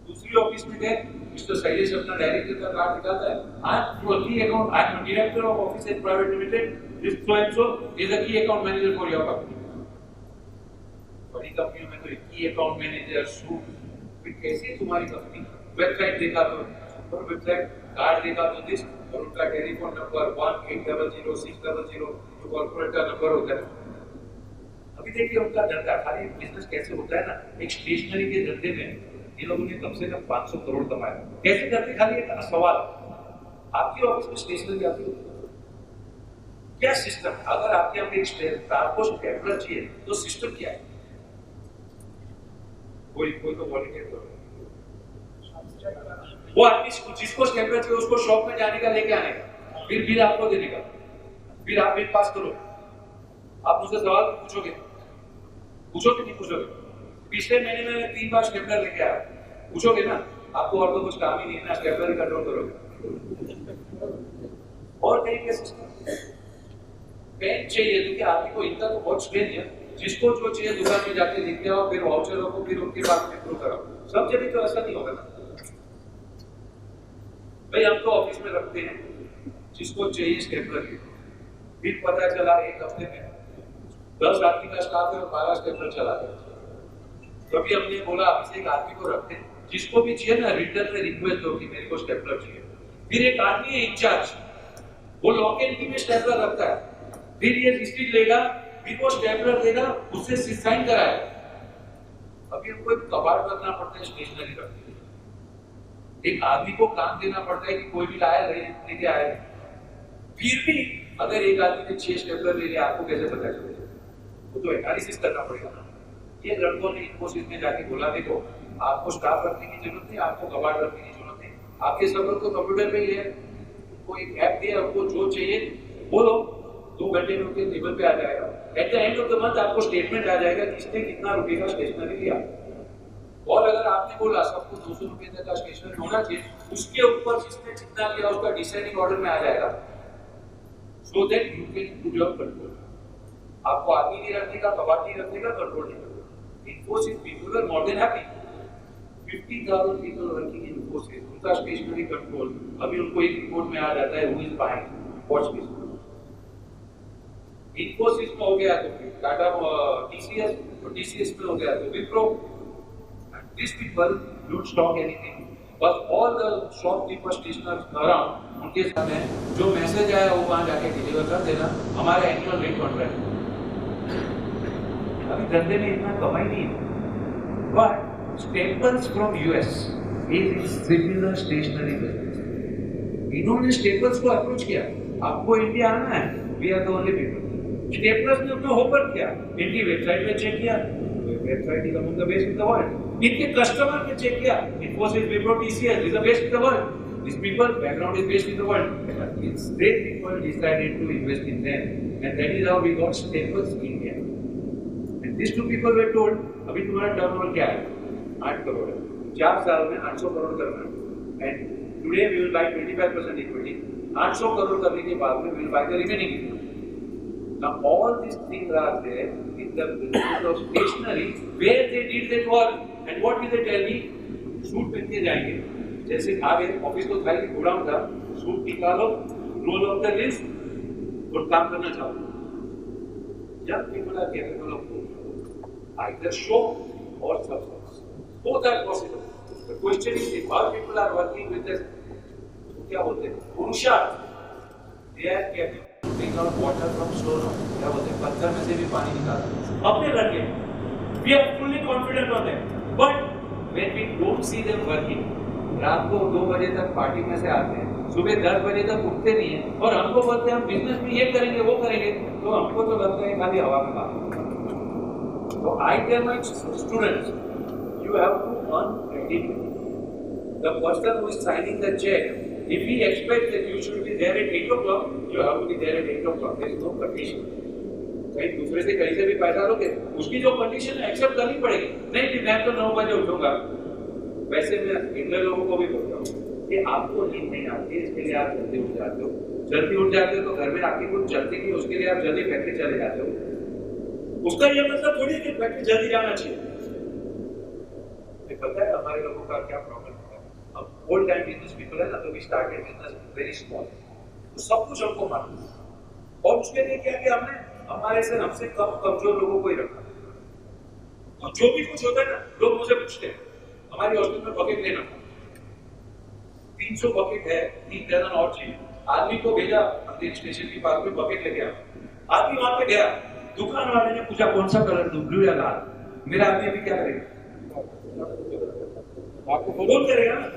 दूसरी ऑफिस में गए, मिस्टर शैलेश अपना डायरेक्टर का कार्ड दिखाता है, I am from key account, I am director of office in private limited, this so and so is a key account manager for your company. बड़ी कंपनियों में तो की अकाउंट मैनेजर सूट, फिर कैसे तुम्हारी कंपनी? वेबसाइट देखा तो वेबसाइट, कार्ड देखा तो दिस, और उनका टेलीफोन नंबर 1800-600 जो कॉर्पोरेट का नंबर होता है। अभी देखिए उनका धंधा खाली बिजनेस कैसे होता है ना, एक स्टेशनरी के धंधे में ये लोगों ने कम से कम 500 करोड़ कमाया। कैसे करते? खाली एक सवाल, आपके ऑफिस में स्टेशनरी आती है क्या? सिस्टम। अगर आपके यहाँ पे आपको स्टेपलर चाहिए तो सिस्टम क्या है? कोई तो वॉलंटियर करो। वो आदमी जिसको स्टेपलर चाहिए उसको शॉप में जाने का, लेके आने का, फिर बिल आपको देने का, फिर आप बिल पास करो। आप मुझसे सवाल पूछोगे कि नहीं पूछोगे? पिछले महीने में 3 बार स्टेपलर लेके आया, पूछोगे ना? आपको और तो कुछ काम ही नहीं है ना, स्टेपलर कंट्रोल करोगे। और कहीं के सिस्टम पेन चाहिए, क्योंकि आदमी को इनका तो बहुत स्ट्रेन है, जिसको जो चाहिए दुकान में जाके लेके आओ, फिर वाउचर को फिर उनके बाद इंप्रूव कराओ। सब जगह तो ऐसा नहीं होगा ना भाई। हम तो ऑफिस में रखते हैं, जिसको चाहिए स्टेपलर के, फिर पता चला एक हफ्ते में 10 आदमी का स्टाफ है और 12 स्टेपलर चला गया। कभी हमने बोला अभी से एक आदमी को रखते हैं, जिसको भी चाहिए ना रिटर्न में रिक्वेस्ट दो कि मेरे को स्टेपलर चाहिए। फिर एक आदमी है इंचार्ज, वो लॉक एंड की में स्टेपलर रखता है, फिर ये रिसीट लेगा, फिर वो स्टेपलर देगा, उससे साइन कराएगा। अभी हमको एक कबाड़ करना पड़ता है स्टेशनरी रखने, एक आदमी को काम देना पड़ता है कि कोई भी लाया लेके आए। फिर भी अगर एक आदमी ने 6 स्टेपलर ले लिया, आपको कैसे पता चलेगा? वो तो एनालिसिस करना पड़ेगा ना। ये लड़कों ने इन्फोसिस में जाके बोला देखो आपको स्टाफ रखने की जरूरत नहीं, आपको कबाड़ रखने की जरूरत नहीं, आपके सर्वर को कंप्यूटर पे ही है, कोई ऐप दिया, आपको जो चाहिए बोलो, 2 घंटे में उनके टेबल पे आ जाएगा। At the end of the month आपको स्टेटमेंट आ जाएगा किसने कितना रुपए का स्टेशनरी लिया। और अगर आपने बोला सबको 200 रुपए तक का स्टेशनरी होना चाहिए, उसके ऊपर जिसने जितना लिया उसका डिसाइडिंग ऑर्डर में आ जाएगा, so that you can do your control. आपको आदमी नहीं रखने का, कबाड़ नहीं रखने का, कंट्रोल नहीं करना। Infosys people are more than happy. 50,000 people working in Infosys, उनका स्टेशनरी कंट्रोल अभी उनको एक रिपोर्ट में आ जाता है, who is buying what stationery. Infosys में हो गया तो टाटा टीसीएस, तो टीसीएस में हो गया तो Wipro. These people don't stock anything, but all the shopkeepers, stationers around, उनके सामने जो मैसेज आया वो वहाँ जाके डिलीवर कर देना, हमारा एनुअल रेट कॉन्ट्रैक्ट। अभी धंधे में इतना कमाई नहीं है, but Staples from US is similar stationery business. इन्होंने स्टेपल्स को अप्रोच किया, आपको इंडिया आना है, we are the only people. Staples ने अपना होमवर्क किया, इनकी वेबसाइट पे चेक किया, website is among the best in the world. इनके कस्टमर ने चेक किया, Infosys, Wipro, TCS is the best in the world. These people background is based in the world. It's they people decided to invest in them, and that is how we got Staples India. And these two people were told, अभी तुम्हारा turnover क्या है? 8 करोड़ है, 4 साल में 800 करोड़ करना है। And today we will buy 25% equity. 800 crore करने के बाद में we will buy the remaining equity. Now all these things are there in the business of stationery where they did that work. And what did they tell me? Suit पहन के जाएंगे, जैसे आ गए office को खाली घोड़ा था, सूट निकालो, रोल ऑफ द लिस्ट और काम करना चाहो। Young people are capable of both, either show or substance. Both are possible. The question is, if all people are working with this, तो क्या बोलते हैं? पुरुषार्थ, they are capable of taking out water from stone. क्या बोलते हैं? पत्थर में से भी पानी निकालना। अपने लड़के, we are fully confident on them. But when we don't see them working, रात को 2 बजे तक पार्टी में से आते हैं, सुबह 10 बजे तक उठते नहीं है, और हमको बोलते हैं हम बिजनेस में ये करेंगे वो करेंगे, तो हमको तो लगता है खाली हवा में बात। तो I tell my students, you have to earn credit. The person who is signing the check, if he expects that you should be there at 8 o'clock, you have to be there at 8 o'clock. There is no condition. कहीं दूसरे से कहीं से भी पैसा लोगे, उसकी जो कंडीशन है एक्सेप्ट करनी पड़ेगी। नहीं कि मैं तो 9 बजे उठूंगा। वैसे मैं इंडियन लोगों को भी बोलता हूँ कि आपको नींद नहीं आती है, इसके लिए आप जल्दी उठ जाते हो। जल्दी उठ जाते हो तो घर में आपकी कुछ जल्दी की, उसके लिए आप जल्दी फैक्ट्री चले जाते हो। उसका ये मतलब थोड़ी कि फैक्ट्री जल्दी जाना चाहिए। पता है हमारे लोगों का क्या प्रॉब्लम है? अब ओल्ड टाइम बिजनेस पीपल है ना, तो we started business very small, तो सब कुछ हमको मालूम है, और उसके लिए क्या किया हमने? हमारे से हमसे कम कमजोर लोगों को ही रखा। और जो भी कुछ होता है ना, लोग मुझे पूछते हैं हमारी हॉस्पिटल में बकेट लेना, 300 बकेट है, 3 दर्जन और चाहिए। आदमी को भेजा अंधेरी स्टेशन के पास में, बकेट लेके आया। आदमी वहां पे गया, दुकान वाले ने पूछा कौन सा कलर दूं, ब्लू या लाल? मेरा आदमी अभी क्या करेगा? आपको फोन करेगा ना।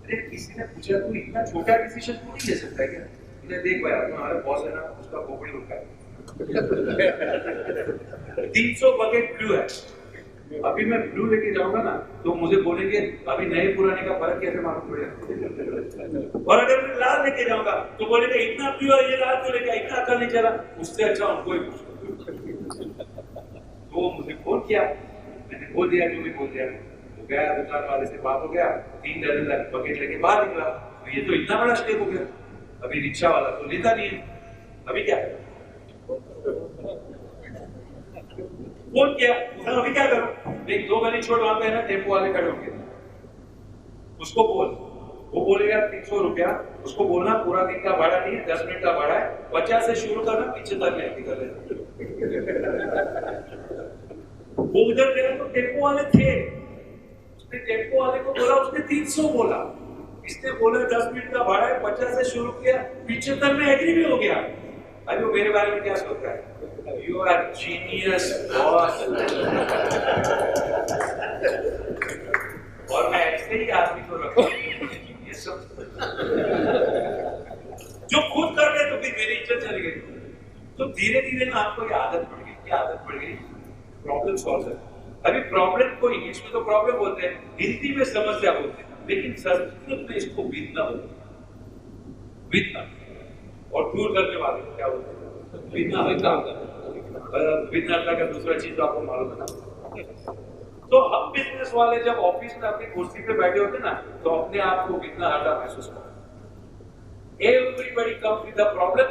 अरे किसी ने पूछा तू इतना छोटा डिसीजन क्यों नहीं ले सकता है क्या? देख भाई हमारा बॉस है ना, उसका खोपड़ी उठा है 300 बकेट ब्लू है। अभी मैं ब्लू लेके जाऊंगा ना, तो मुझे बोलेंगे अभी नए पुराने का फर्क कैसे मालूम पड़ेगा। और अगर मैं लाल लेके जाऊंगा तो बोलेंगे इतना ब्लू है, ये लाल क्यों लेके, इतना अकल नहीं चला। उससे अच्छा उनको ही पूछो। तो मुझे फोन किया, मैंने बोल दिया जो भी बोल दिया। तो गया दुकान वाले से बात हो गया, 3 दर्जन बकेट लेके बाहर निकला। तो ये तो इतना बड़ा स्टेप हो गया। अभी रिक्शा वाला तो लेता नहीं है, अभी क्या करें? फोन किया, अभी क्या करूं? एक 2 गली छोड़ वहां पे ना टेम्पो वाले खड़े होंगे, उसको बोल, वो बोलेगा 300 रुपया। उसको बोलना पूरा दिन का भाड़ा नहीं है, 10 मिनट का भाड़ा है, 50 से शुरू करना, पीछे तक नहीं कर लेना। वो उधर गया तो टेम्पो वाले थे, उसने टेम्पो वाले को बोला, उसने 300 बोला। इसने बोला 10 मिनट का भाड़ा है, 50 से शुरू किया, 75 में एग्री भी हो गया। अभी वो मेरे बारे में क्या सोचता है? You are genius boss। और मैं ऐसे ही आदमी को रखा जो खुद कर गए, तो फिर मेरी इज्जत चली गई। तो धीरे धीरे ना आपको ये आदत पड़ गई। क्या आदत पड़ गई? Problem solver. अभी प्रॉब्लम को इंग्लिश में तो प्रॉब्लम बोलते हैं, हिंदी में समस्या बोलते हैं। लेकिन संस्कृत में इसको विद्ना बोलते हैं, विद्ना। और टूर करने वाले क्या बोलते हैं? विद्ना हल्का। विद्ना हल्का का दूसरा चीज तो आपको मालूम है ना। तो हम बिजनेस वाले जब ऑफिस में अपनी कुर्सी पे बैठे होते ना, तो अपने आप को विद्ना हल्का महसूस करते। Everybody comes with a problem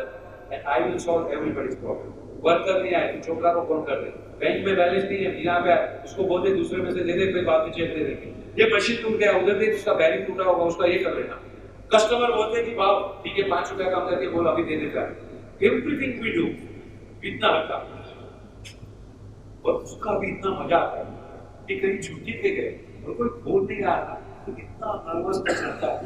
and I will solve everybody's problem. Worker नहीं आए तो छोकरा को फोन कर दे, बैंक में बैलेंस नहीं है, यहाँ पे उसको बोल दे दूसरे में से दे दे, फिर बाद में चेक दे देंगे। ये मशीन टूट गया, उधर दे, उसका बैरिंग टूटा होगा, उसका ये कर लेना। कस्टमर बोलते कि भाव ठीक है, 5 रुपया कम करके बोल, अभी दे देता है। एवरीथिंग वी डू इतना हल्का, और उसका भी इतना मजा आता है कि कहीं छुट्टी पे गए और कोई बोल नहीं रहा था तो इतना नर्वस कर सकता है।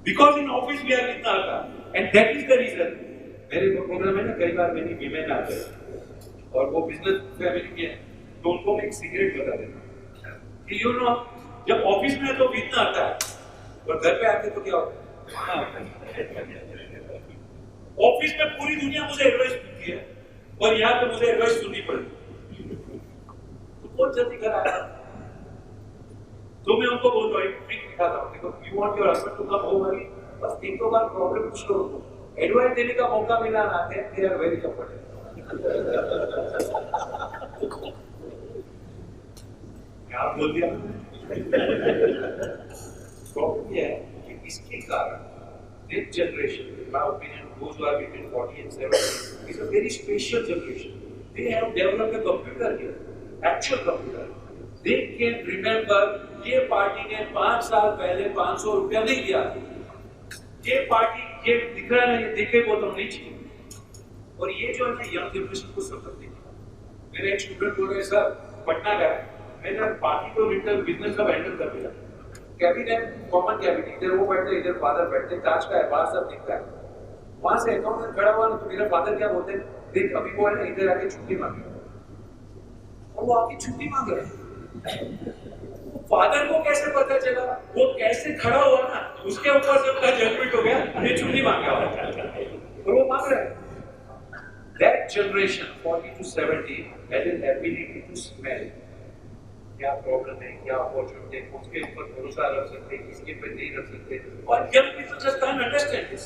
Because in office we are इतना हल्का, and that is the reason मेरे प्रोग्राम में ना कई बार मेरी विमेन आते हैं और वो बिजनेस फैमिली के हैं, तो उनको मैं एक सीक्रेट बता देता कि यू नो जब ऑफिस में तो इतना आता है और घर पे आते तो क्या होता है। ऑफिस में पूरी दुनिया मुझे एडवाइस देती है और यहाँ पे मुझे एडवाइस सुननी पड़ती, तो बहुत जल्दी घर आया। तो मैं उनको बोल रहा हूँ, एक ट्रिक दिखाता हूँ, देखो you want your husband to come home early, बस एक दो बार प्रॉब्लम पूछ लो, एडवाइस देने का मौका मिला ना, दे आर वेरी कंफर्टेबल। क्या बोल दिया? प्रॉब्लम ये है कि इसके कारण this generation, in my opinion, those who are between 40 and 70, is a very special generation. They have developed a computer here, actual computer. They can remember ये party ने 5 साल पहले 500 रुपया नहीं दिया, ये पार्टी ये दिख रहा है, ये दिखे वो तो नहीं चाहिए। और ये जो है यंग जनरेशन को समझ नहीं आता। मेरे एक स्टूडेंट बोल रहे सर पटना गए, मैंने बाकी तो रिटेल बिजनेस का हैंडल कर दिया, कैबिनेट कॉमन कैबिनेट, इधर वो बैठते इधर फादर बैठते, कांच का है बाहर सब दिखता है। वहां से अकाउंटेंट खड़ा हुआ तो मेरा फादर क्या बोलते हैं, देख अभी वो है ना इधर आके छुट्टी मांगे, और वो आके छुट्टी मांग रहे हैं। फादर को कैसे पता चला, वो कैसे खड़ा हुआ ना, उसके ऊपर से उनका जजमेंट हो गया, ये छुट्टी मांग रहा है और वो मांग रहा है। That generation 40 to 70 has an ability to smell क्या प्रॉब्लम है, क्या अपॉर्चुनिटी है, उसके ऊपर भरोसा रख सकते हैं, किसके पे नहीं रख सकते, और young people just can't understand this.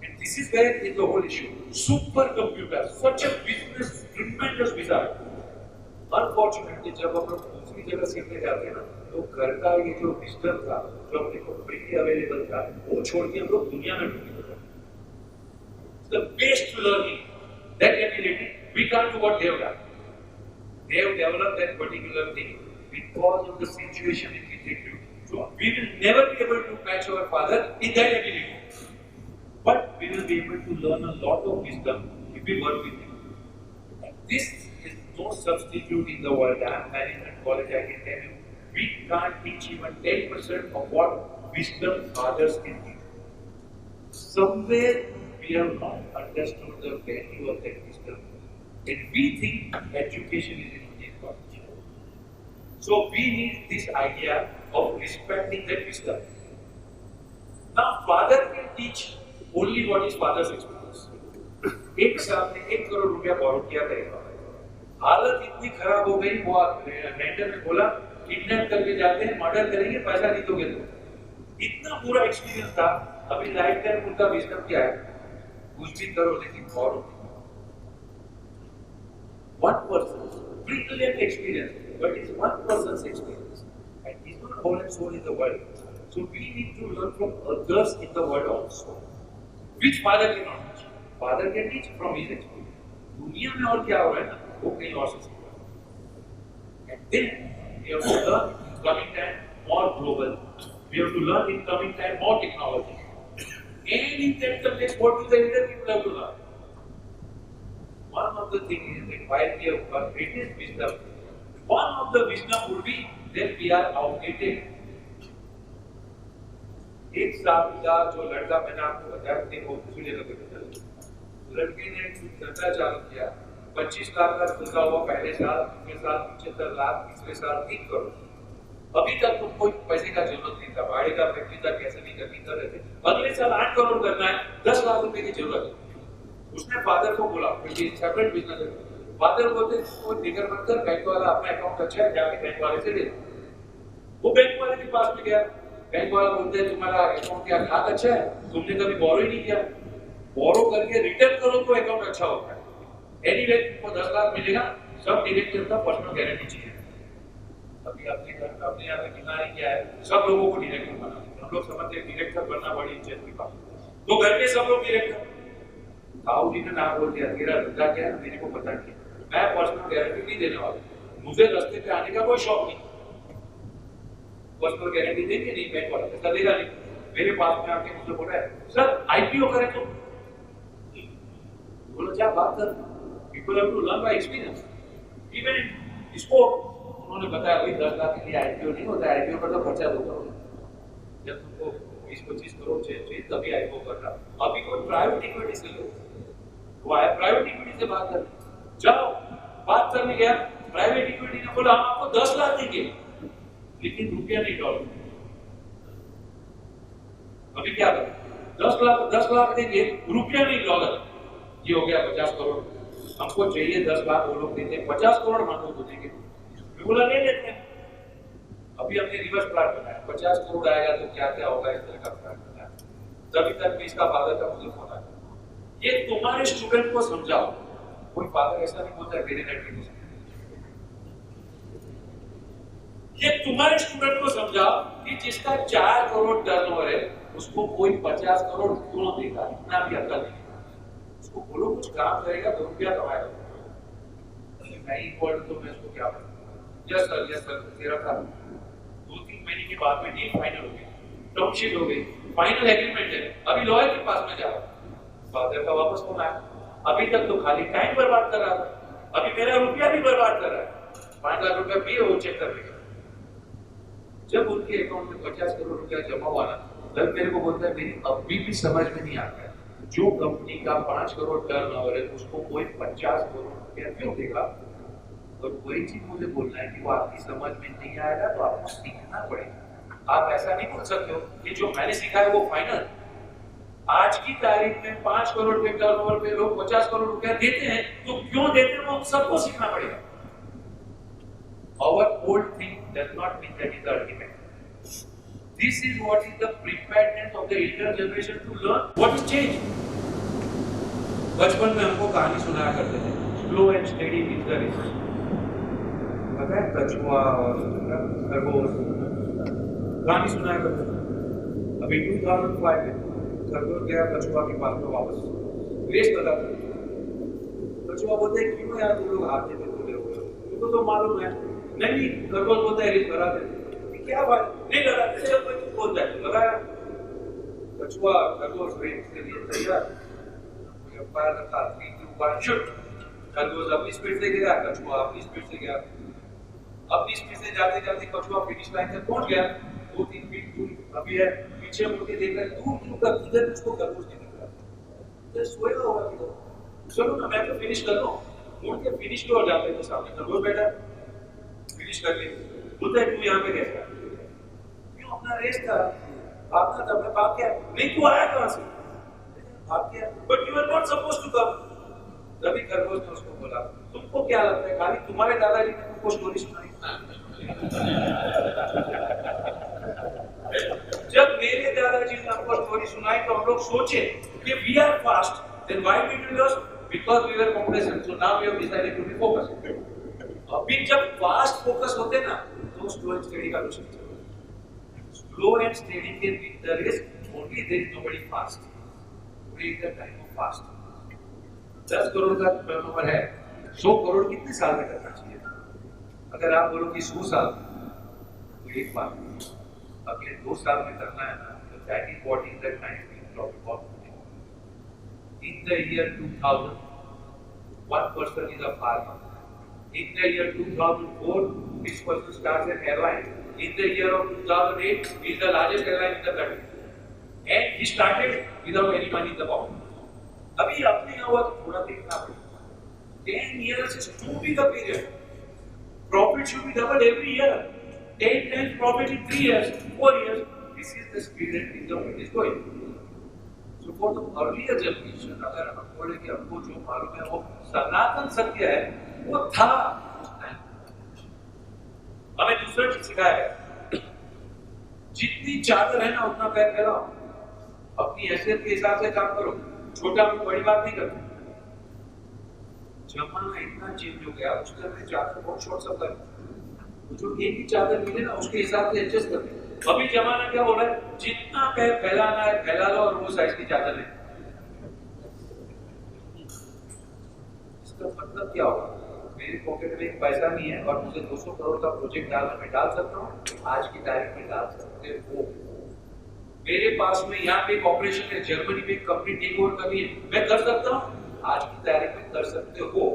And this is where is the whole issue. Super computer, such a business, tremendous result. Unfortunately, जब हम लोग दूसरी जगह सीखने जाते हैं ना, तो घर का ये जो विजडम था, जो अपने को फ्रीली अवेलेबल था, वो छोड़ के हम लोग दुनिया में ढूंढने लगे। The best learning, that ability, we can't do what they have done. They have developed that particular thing because of the situation in which they grew. So we will never be able to match our father in that ability, but we will be able to learn a lot of wisdom if we work with him. And this is no substitute in the world. I am management college, I can tell you, we can't teach even 10% of what wisdom fathers can teach. Somewhere we have not understood the value of that wisdom, and we think education is in Indian college. So we need this idea of respecting that wisdom. Now father can teach only what is father's experience. एक साल में 1 करोड़ रुपया बोरो किया था, हालत इतनी खराब हो गई, वो वेंडर ने बोला किडनैप करके जाते हैं, मर्डर करेंगे, पैसा नहीं दोगे तो। इतना बुरा एक्सपीरियंस था। अभी लाइफ टाइम उनका विजडम क्या है, कुछ भी करो लेकिन बोरो। One person's brilliant experience, but it's one person's experience, and he's not whole and soul in the world. So we need to learn from others in the world also, which father cannot teach. Father can teach from his experience. दुनिया में और क्या हो रहा है ना, वो कहीं और से सीखा। And then we have to learn in coming time more global. We have to learn in coming time more technology. And in that context, what do the elder people have to learn? One of the things is that while we have got greatest wisdom, one of the wisdom would be that we are outdated. एक साल का जो लड़का मैंने आपको बताया थे, वो दूसरी जगह पे चला, लड़के ने धंधा चालू किया, 25 लाख का धंधा हुआ पहले साल, दूसरे साल 75 लाख, तीसरे साल 3 करोड़। अभी तक तो कोई पैसे का जरूरत नहीं था, भाड़े का फैक्ट्री था, कैसे भी करनी कर रहे थे। अगले साल 8 करोड़ करना है, 10 लाख रुपए की जरूरत है। उसने फादर को बोला, क्योंकि सेपरेट बिजनेस है, फादर बोलते वो फिकर मत कर, बैंक वाला अपना अकाउंट अच्छा है, जाके बैंक वाले से ले। वो बैंक वाले के पास में गया, बैंक वाला बोलते हैं तुम्हारा अकाउंट क्या खात अच्छा है, तुमने कभी बोरो ही नहीं किया, बोरो करके रिटर्न करो तो अकाउंट अच्छा होता है। एनीवे तुमको 10 लाख मिलेगा, सब डायरेक्टर का पर्सनल गारंटी चाहिए। अभी अपने घर में अपने यहाँ पे बीमारी क्या है, सब लोगों को डायरेक्टर बना, हम लोग समझते हैं डायरेक्टर बनना बड़ी इज्जत की बात, तो घर के सब लोग डायरेक्टर। ताऊ जी ने ना बोल दिया तेरा धंधा क्या है मेरे को पता नहीं, मैं पर्सनल गारंटी नहीं देने वाला, मुझे रास्ते पे आने का कोई शौक नहीं, पर्सनल गारंटी देंगे नहीं, बैंक वाला पैसा देगा नहीं। मेरे पास में आके मुझे बोला है सर आईपीओ करें तो, बोलो क्या बात कर, people have to learn by experience. Even इसको उन्होंने बताया भाई 10 लाख के लिए आईपीओ नहीं होता, आईपीओ का तो खर्चा 2 करोड़, जब तुमको 20-25 करोड़ चाहिए तभी आईपीओ करना। अभी कोई प्राइवेट इक्विटी से लो, वो आया प्राइवेट इक्विटी से बात कर, जाओ बात करने गया, प्राइवेट इक्विटी ने बोला हम आपको 10 लाख देंगे लेकिन रुपया नहीं डॉलर। अभी क्या करें, 10 लाख देंगे रुपया नहीं डॉलर, ये हो गया 50 करोड़। हमको चाहिए 10 लाख, वो लोग देते 50 करोड़ मांगो तो देंगे, बोला नहीं देते। अभी हमने रिवर्स प्लान बनाया, 50 करोड़ आएगा तो क्या क्या होगा इस तरह का प्लान बनाया। तभी तक इसका फादर का मुझे फोन आया, ये तुम्हारे स्टूडेंट को समझाओ, कोई फादर ऐसा नहीं बोलता मेरे नेट, ये तुम्हारे स्टूडेंट को समझाओ कि जिसका 4 करोड़ टर्नओवर है उसको कोई 50 करोड़ क्यों देगा, इतना भी अकल नहीं, उसको बोलो कुछ काम करेगा तो रुपया कमाएगा। नहीं बोल तो मैं उसको क्या बोलूं, यस सर तेरा काम। 2-3 महीने के बाद में डील फाइनल हो गई, टर्मशीट हो गई, फाइनल एग्रीमेंट है, अभी लॉयर के पास में जाओ, फादर का वापस फोन आया, अभी तक तो खाली टाइम बर्बाद कर रहा था, अभी मेरा रुपया भी बर्बाद कर रहा है, 5 लाख रुपया भी वो चेक कर लेगा। जब उनके अकाउंट में 50 करोड़ रुपया जमा हुआ ना, तब मेरे को बोलता है मेरी अभी भी समझ में नहीं आता है, जो कंपनी का 5 करोड़ टर्नओवर है उसको कोई 50 करोड़ रुपया क्यों देगा। और वही चीज मुझे बोलना है कि वो आपकी समझ में नहीं आएगा तो आपको सीखना पड़ेगा। आप ऐसा नहीं बोल सकते हो कि जो मैंने सीखा है वो फाइनल। आज की तारीख में 5 करोड़ के टर्नओवर पे लोग 50 करोड़ रुपया देते हैं, तो क्यों देते हैं वो सबको सीखना पड़ेगा। Our old thing does not mean that is the ultimate. This is what is the preparedness of the elder generation to learn what is change. बचपन में हमको कहानी सुनाया करते थे, slow and steady wins the race. पता है कछुआ और खरगोश कहानी सुनाया करते थे। अभी 2005 में खरगोश गया कछुआ के पास में वापस, रेस बताते थे, कछुआ बोलते हैं क्यों यार तुम लोग हारते थे, तुमको तो मालूम है। नहीं, खरगोश बोलता है रेस लगाते, क्या बात नहीं लगाते, जब कोई तुम बोलता है लगाया। कछुआ खरगोश रेस के लिए तैयार, पैर रखा, 3, 2, 1 शूट। खरगोश अपनी स्पीड से गया, कछुआ अपनी स्पीड से गया, अपनी स्पीड से जाते जाते कछुआ फिनिश लाइन तक पहुंच गया, 2-3 फीट दूर अभी है, पीछे मुड़ के देख रहा है दूर दूर तक, किधर उसको खरगोश नहीं दिख रहा, तो सोया होगा किधर, चलो ना मैं तो फिनिश कर लूं, मुड़ के फिनिश की ओर जाते थे, सामने खरगोश बैठा फिनिश कर ले, बोलता है तू यहाँ पे कैसा, क्यों अपना रेस था, भागना था, मैं भाग गया, नहीं तू आया कहाँ से, भाग गया, but you are not supposed to come. तभी खरगोश ने उसको बोला तुमको क्या लगता है खाली तुम्हारे दादाजी ने तुमको स्टोरी सुनाई, जब मेरे दादाजी ने हमको स्टोरी सुनाई तो हम लोग सोचे कि we are fast, then why we do this, because we were complacent, so now we have decided to be focused. अभी जब फास्ट फोकस होते ना तो स्लो एंड स्टेडी का कुछ नहीं, slow and steady can be the race, only there is nobody fast, we is the time of fast. 10 crore का turnover है, 100 करोड़ कितने साल में करना चाहिए, अगर आप बोलो कि 100 साल तो एक बार अगले 2 साल में करना है ना, तो that is what is the time we talk about. In the year 2000 one person is a farmer, in the year 2004 this person starts an airline, in the year of 2008 he is the largest airline in the country, and he started without any money in the pocket। अभी अपने यहाँ हुआ तो थोड़ा देखना पड़ेगा, 10 years is too big a period, profit should be doubled every year, 10 times profit in 3 years, 4 years, this is the speed at which the world is going। So for the earlier generation, अगर हम बोले कि हमको जो मालूम है वो सनातन सत्य है, वो था, हमें दूसरा चीज सिखाया है। जितनी चादर है ना उतना पैर फैलाओ, अपनी हैसियत के हिसाब से काम करो, छोटा में बड़ी बात नहीं करते। जमाना इतना चेंज हो गया, उस टाइम में चादर बहुत शॉर्ट सब कर, जो एक ही चादर मिले ना उसके हिसाब से एडजस्ट करते। अभी जमाना क्या हो रहा है, जितना पैर फैलाना है फैला लो और वो साइज की चादर ले। इसका मतलब क्या होगा, मेरी पॉकेट में एक पैसा नहीं है और मुझे 200 करोड़ का प्रोजेक्ट डालना, मैं डाल सकता हूँ, आज की तारीख में डाल सकते हो। मेरे पास में यहाँ पे एक ऑपरेशन है, जर्मनी में एक कंपनी टेक ओवर करनी है, मैं कर सकता हूँ, आज की तारीख में कर सकते हो।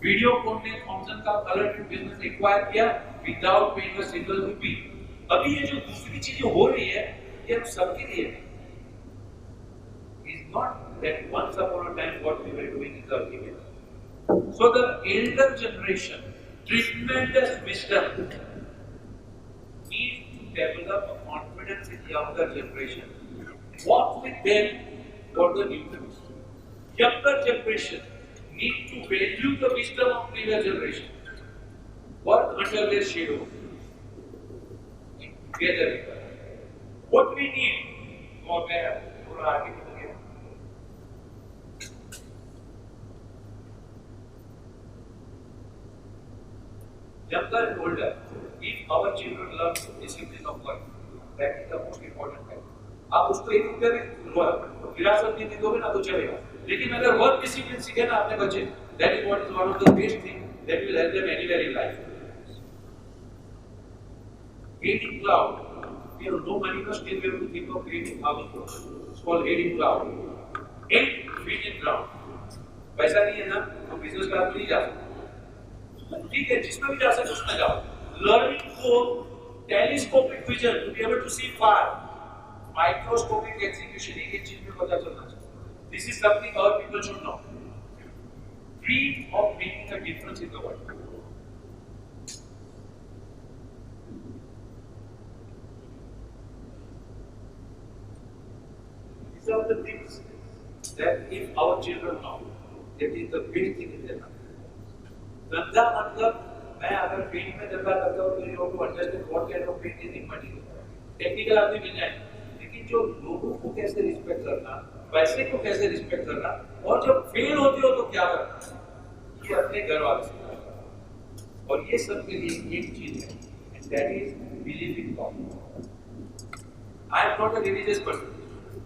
वीडियोकॉन ने थॉमसन का कलर प्रिंट बिजनेस एक्वायर किया without paying a single rupee. अभी ये जो दूसरी चीजें हो रही है ये हम सबके लिए है। It's not that once upon a time what we were doing is ultimate. So the elder generation, tremendous wisdom, needs to develop a confidence in younger generation. Walk with them for the new generation. Younger generation need to value the wisdom of previous generation. Work under their shadow. Together. What we need for their younger and older, if our children learn discipline of work, that is the most important thing. आप उसको एक रुपये में विरासत नहीं दोगे ना तो चलेगा, लेकिन अगर वर्क डिसिप्लिन सीखे ना अपने बच्चे, that is what is one of the best thing that will help them anywhere in life. Creating cloud, we have no money, but still we have to think of creating house. It's called creating cloud. 8 feet in ground. पैसा नहीं है ना, तो business class में नहीं जा सकते। ठीक है, जिसमें भी जा सकते उसमें जाओ। Learning for telescopic vision to be able to see far, microscopic execution, एक चीज में पता चलना चाहिए। This is something our people should know. Dream of making a difference in the world. These are the things that if our children know, that is the best thing in their life. धंधा मतलब मैं अगर paint में धंधा करता हूँ तो you have to understand what kind of paint is material. Technical आदमी मिल जाए, लेकिन जो लोगों को कैसे रिस्पेक्ट करना, पैसे को कैसे रिस्पेक्ट करना, और जब फेल होते हो तो क्या करना, ये अपने घर वाले से। और ये सब के लिए एक चीज है, and that is believe in God. I am not a religious person,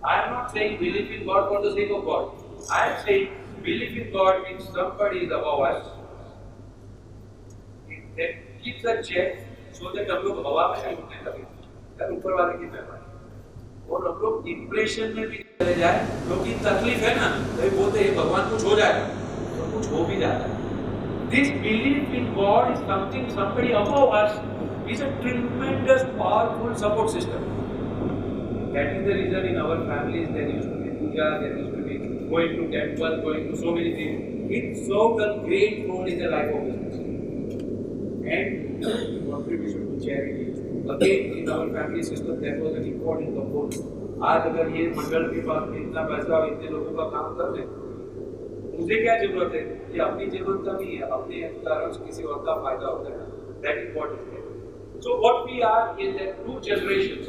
I am not saying believe in God for the sake of God, I am saying believe in God means somebody is above us. That keeps a check so that हम लोग हवा में नहीं उड़ने लगे, यार ऊपर वाले की मेहरबानी। और हम लोग डिप्रेशन में भी चले जाए, क्योंकि तकलीफ है ना, तो बोलते हैं भगवान कुछ हो जाएगा, तो कुछ हो भी जाता है। This belief in God is something somebody above us is a tremendous powerful support system. That is the reason in our families there used to be puja, there used to be going to temple, going to so many things. It served a great role in the life of business. And contribution to charity. Again, in our family system, that was an important component. आज अगर ये मंडल के पास में इतना पैसा और इतने लोगों का काम कर ले, मुझे क्या जरूरत है? ये अपनी जरूरत का नहीं है, अपने कारण से किसी और का फायदा होता है। That is what is there. So what we are is that two generations,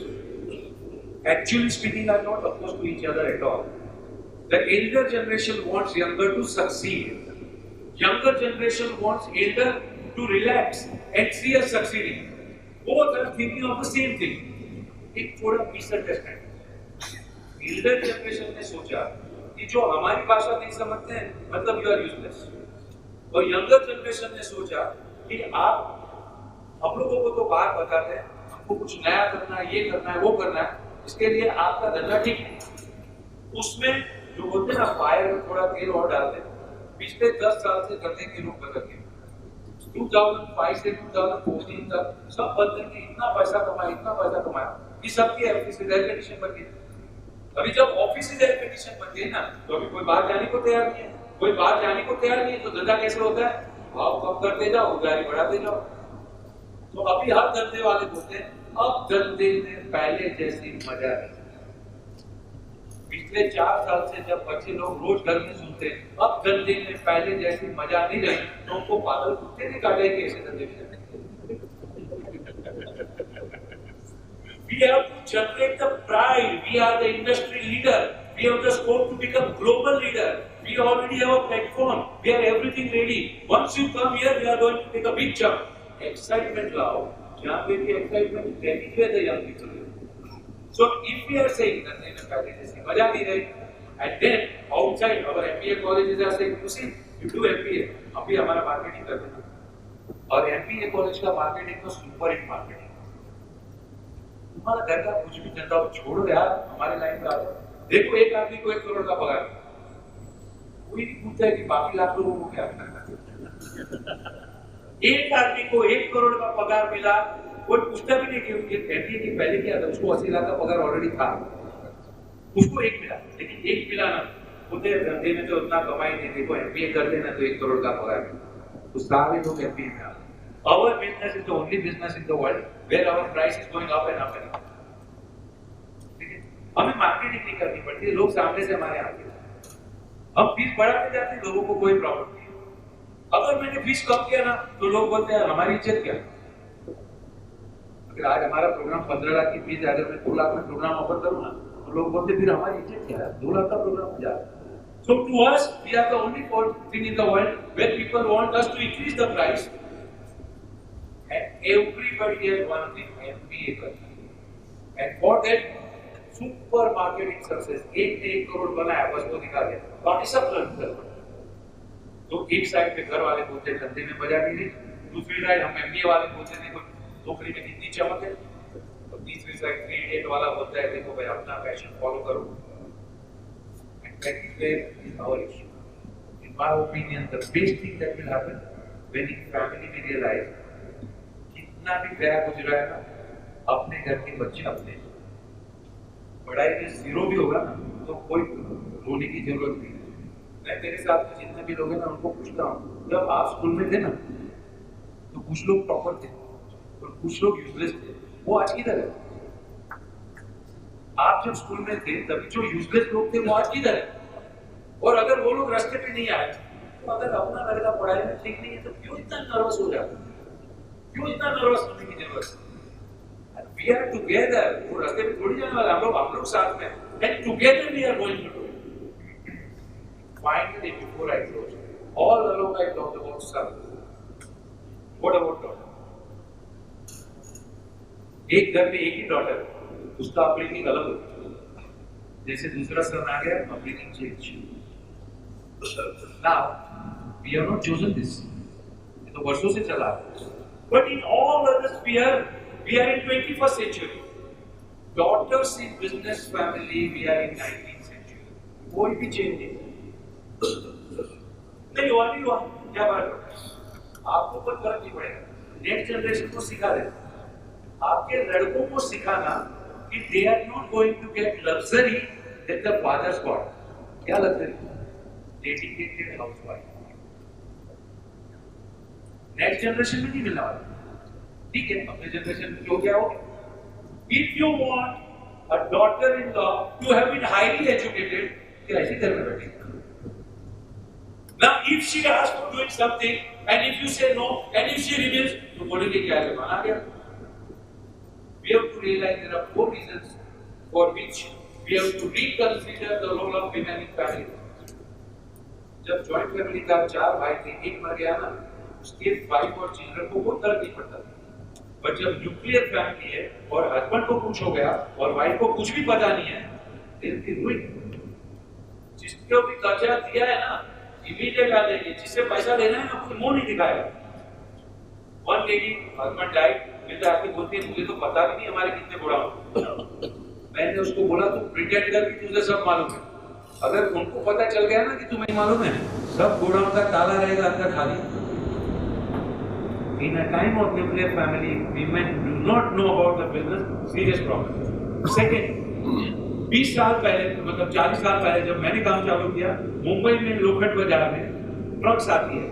actually speaking, are not opposed to each other at all. The elder generation wants younger to succeed. Younger generation wants elder to relax and see us succeeding. Both are thinking of the same thing. एक थोड़ा misunderstanding. Elder generation ने सोचा कि जो हमारी भाषा नहीं समझते हैं, मतलब you are useless. और younger generation ने सोचा कि आप हम लोगों को तो बात बताते हैं, हमको कुछ नया करना है, ये करना है, वो करना है, इसके लिए आपका धंधा ठीक है। उसमें जो बोलते हैं ना, फायर में थोड़ा तेल और डालते हैं। पिछले 10 साल से धंधे के लोग बदल गए। 2005 से 2014 तक सब बंदे ने इतना पैसा कमाया कि सबकी ऑफिस एयर कंडीशन बन गई। अभी जब ऑफिस एयर कंडीशन बन गई ना, तो अभी कोई बाहर जाने को तैयार नहीं है, तो धंधा कैसे होता है? भाव कम करते जाओ, उधारी बढ़ाते जाओ। तो अभी हर धंधे वाले बोलते हैं अब धंधे में पहले जैसी मजा नहीं। पिछले 4 साल से जब बच्चे लोग रोज घर में सुनते हैं अब धंधे में पहले जैसी मजा नहीं रही, तो उनको बादल कुत्ते ने काटे कि ऐसे धंधे में। We We have to generate the pride. We are the industry leader. We have the scope to become global leader. We already have a platform. We have everything ready. Once you come here, we are going to take a big jump. Excitement lao. जहाँ पे भी excitement graduate the young people. So if we are saying that in a package, मजा नहीं रही, and then outside our MBA colleges are saying, you see, you do MBA, अभी हमारा marketing कर देना. और MBA college का marketing तो super hit marketing. तुम्हारा घर का कुछ भी चलता हो छोड़ो यार, हमारे लाइन पे आ जाओ. देखो एक आदमी को 1 करोड़ का पगार, कोई नहीं पूछता है कि बाकी लाख लोगों को क्या करना. एक आदमी को 1 करोड़ का पगार मिला, कोई पूछता भी नहीं कि ये एमबीए की पहले क्या था, उसको 80 लाख का पगार ऑलरेडी था, उसको 1 मिला. लेकिन 1 मिला ना, बोलते धंधे में तो उतना कमाई नहीं, देखो एमबीए कर देना तो 1 करोड़ का पगार मिला. तो सारे लोग एमबीए में आ गए. Our business is the only business in the world where our price is going up and up and up. हमें मार्केटिंग नहीं करनी पड़ती, लोग सामने से हमारे आते हैं. हम फीस बढ़ाते जाते हैं, लोगों को कोई प्रॉब्लम नहीं. अगर मैंने फीस कम किया ना तो लोग बोलते हैं हमारी इज्जत क्या. अगर आज हमारा प्रोग्राम 15 लाख की फीस है, अगर मैं 2 लाख में प्रोग्राम ऑफर करूँ ना तो लोग बोलते फिर हमारी इज्जत क्या है, 2 लाख का प्रोग्राम हो जाए. So to us, we are the only thing in the world where people want us to increase the price. And everybody has one thing, MBA करना. And for that, super marketing success. एक ने 1 करोड़ बनाया, बस वो दिखा दिया. बाकी सब लर्न कर. तो एक साइड पे घर वाले बोलते हैं धंधे में मजा नहीं रही, दूसरी साइड हम MBA वाले बोलते हैं देखो नौकरी में कितनी चमक है, और तीसरी साइड 3 वाला बोलता है देखो भाई अपना पैशन फॉलो करो. And that is where is our issue. In my opinion, the best thing that will happen when in family we realize कितना भी गया गुजरा है ना, अपने घर के बच्चे अपने, पढ़ाई में 0 भी होगा ना तो कोई रोने की जरूरत नहीं. मैं मेरे साथ में जितने भी लोग हैं ना उनको पूछता हूँ, जब आप स्कूल में थे ना तो कुछ लोग टॉपर थे और कुछ लोग यूजलेस थे, वो आज किधर है? आप जब स्कूल में थे तभी जो यूजलेस लोग थे वो आज किधर है? और अगर वो लोग रास्ते पे नहीं आए तो अगर अपना लड़का पढ़ाई में ठीक नहीं है तो क्यों इतना नर्वस हो जाता है? क्यों इतना नर्वस होने की जरूरत है? We are together. वो रास्ते पे थोड़ी जाने वाले, हम लोग साथ में. And together we are going to do it. Finally, before I close, all along I talked about son. What about daughter? एक घर में एक ही डॉटर, उसका अपब्रिंगिंग अलग होता है. जैसे दूसरा सन आ गया, upbringing change. Now, we have not chosen this. ये तो वर्षों से चला है. But in all other sphere, we are in 21st century. Daughters in business family, we are in 19th century. कोई भी चेंज नहीं हुआ, क्या बात है? आपको कोई फर्क नहीं पड़ेगा. नेक्स्ट जनरेशन को सिखा दे. आपके लड़कों को सिखाना कि they are not going to get luxury that the fathers got. क्या luxury? Dedicated housewife. Next generation में नहीं मिलने वाला. ठीक है, अपने जनरेशन में जो क्या हो. If you want a daughter-in-law to have been highly educated, क्या ऐसी घर में बैठेगी? Now, if she asks for doing something, and if you say no, and if she refuses, तो बोलेंगे क्या जमाना आ गया. We have to realize there are 4 reasons for which we have to reconsider the role of women in family. जब joint family का 4 भाई थे, एक मर गया ना, उसके वाइफ और चिल्ड्रन को कोई फर्क नहीं पड़ता. पर जब न्यूक्लियर फैमिली है और हस्बैंड को कुछ हो गया और वाइफ को कुछ भी पता नहीं है, जिसको भी कर्जा दिया है ना इमीडिएट आ जाएगी. जिससे पैसा लेना है ना कोई मुंह नहीं दिखाएगा. वन लेडी हस्बैंड डाइड, मैं तो आपको बोलती है मुझे तो पता भी नहीं हमारे कितने बुढ़ा हो. मैंने उसको बोला तू प्रिटेंड कर कि तुझे सब मालूम है. अगर उनको पता चल गया ना कि तुम्हें मालूम है, सब गोडाउन का ताला रहेगा अंदर खाली. In a time of nuclear family, women do not know about the business. Serious problem. Second, 20 साल पहले, मतलब 40 साल पहले जब मैंने काम चालू किया, मुंबई में लोखंड बाजार में ट्रक्स आती है,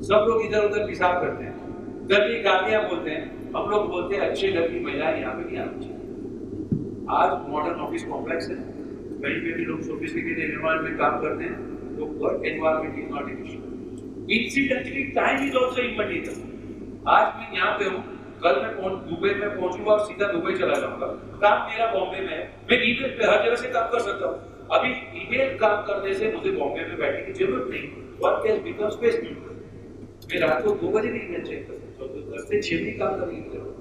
सब लोग इधर उधर पेशाब करते हैं, गली गालियां बोलते हैं. हम लोग बोलते हैं अच्छे घर की महिलाएं यहाँ पे नहीं आनी चाहिए. आज मॉडर्न ऑफिस कॉम्प्लेक्स है, कहीं पे भी लोग सोफिस्टिकेटेड एनवायरनमेंट में काम करते हैं, तो work environment is not an issue. Incidentally time is also immaterial. आज मैं यहाँ पे हूँ, कल मैं दुबई में पहुंचूंगा और सीधा दुबई चला जाऊंगा। काम मेरा बॉम्बे में है, मैं ईमेल पे हर जगह से काम कर सकता हूँ। अभी ईमेल काम करने से मुझे बॉम्बे में बैठने की जरूरत नहीं। Work has become space neutral. मैं रात को 2 बजे भी ईमेल चेक कर सकता हूँ, तो 10 से 6 भी काम करने की जरूरत।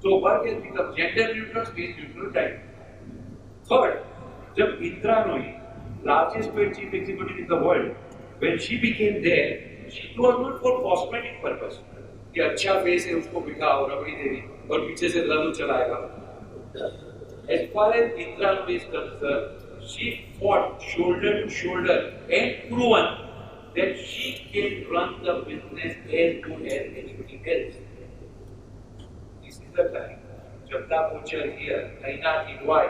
तो work has become gender neutral, space neutral, time. Third, जब इंदिरा नोई, largest paid chief executive in the world, when she became there, she was not for cosmetic purpose. कि अच्छा फेस है उसको बिठाओ रबड़ी देवी और पीछे से लल्लू चलाएगा। As far as Indira Nooyi is concerned, she fought shoulder to shoulder and proven that she can run the business as good as anybody else. This is the time. Jagda Kochar here, Naina Kidwai,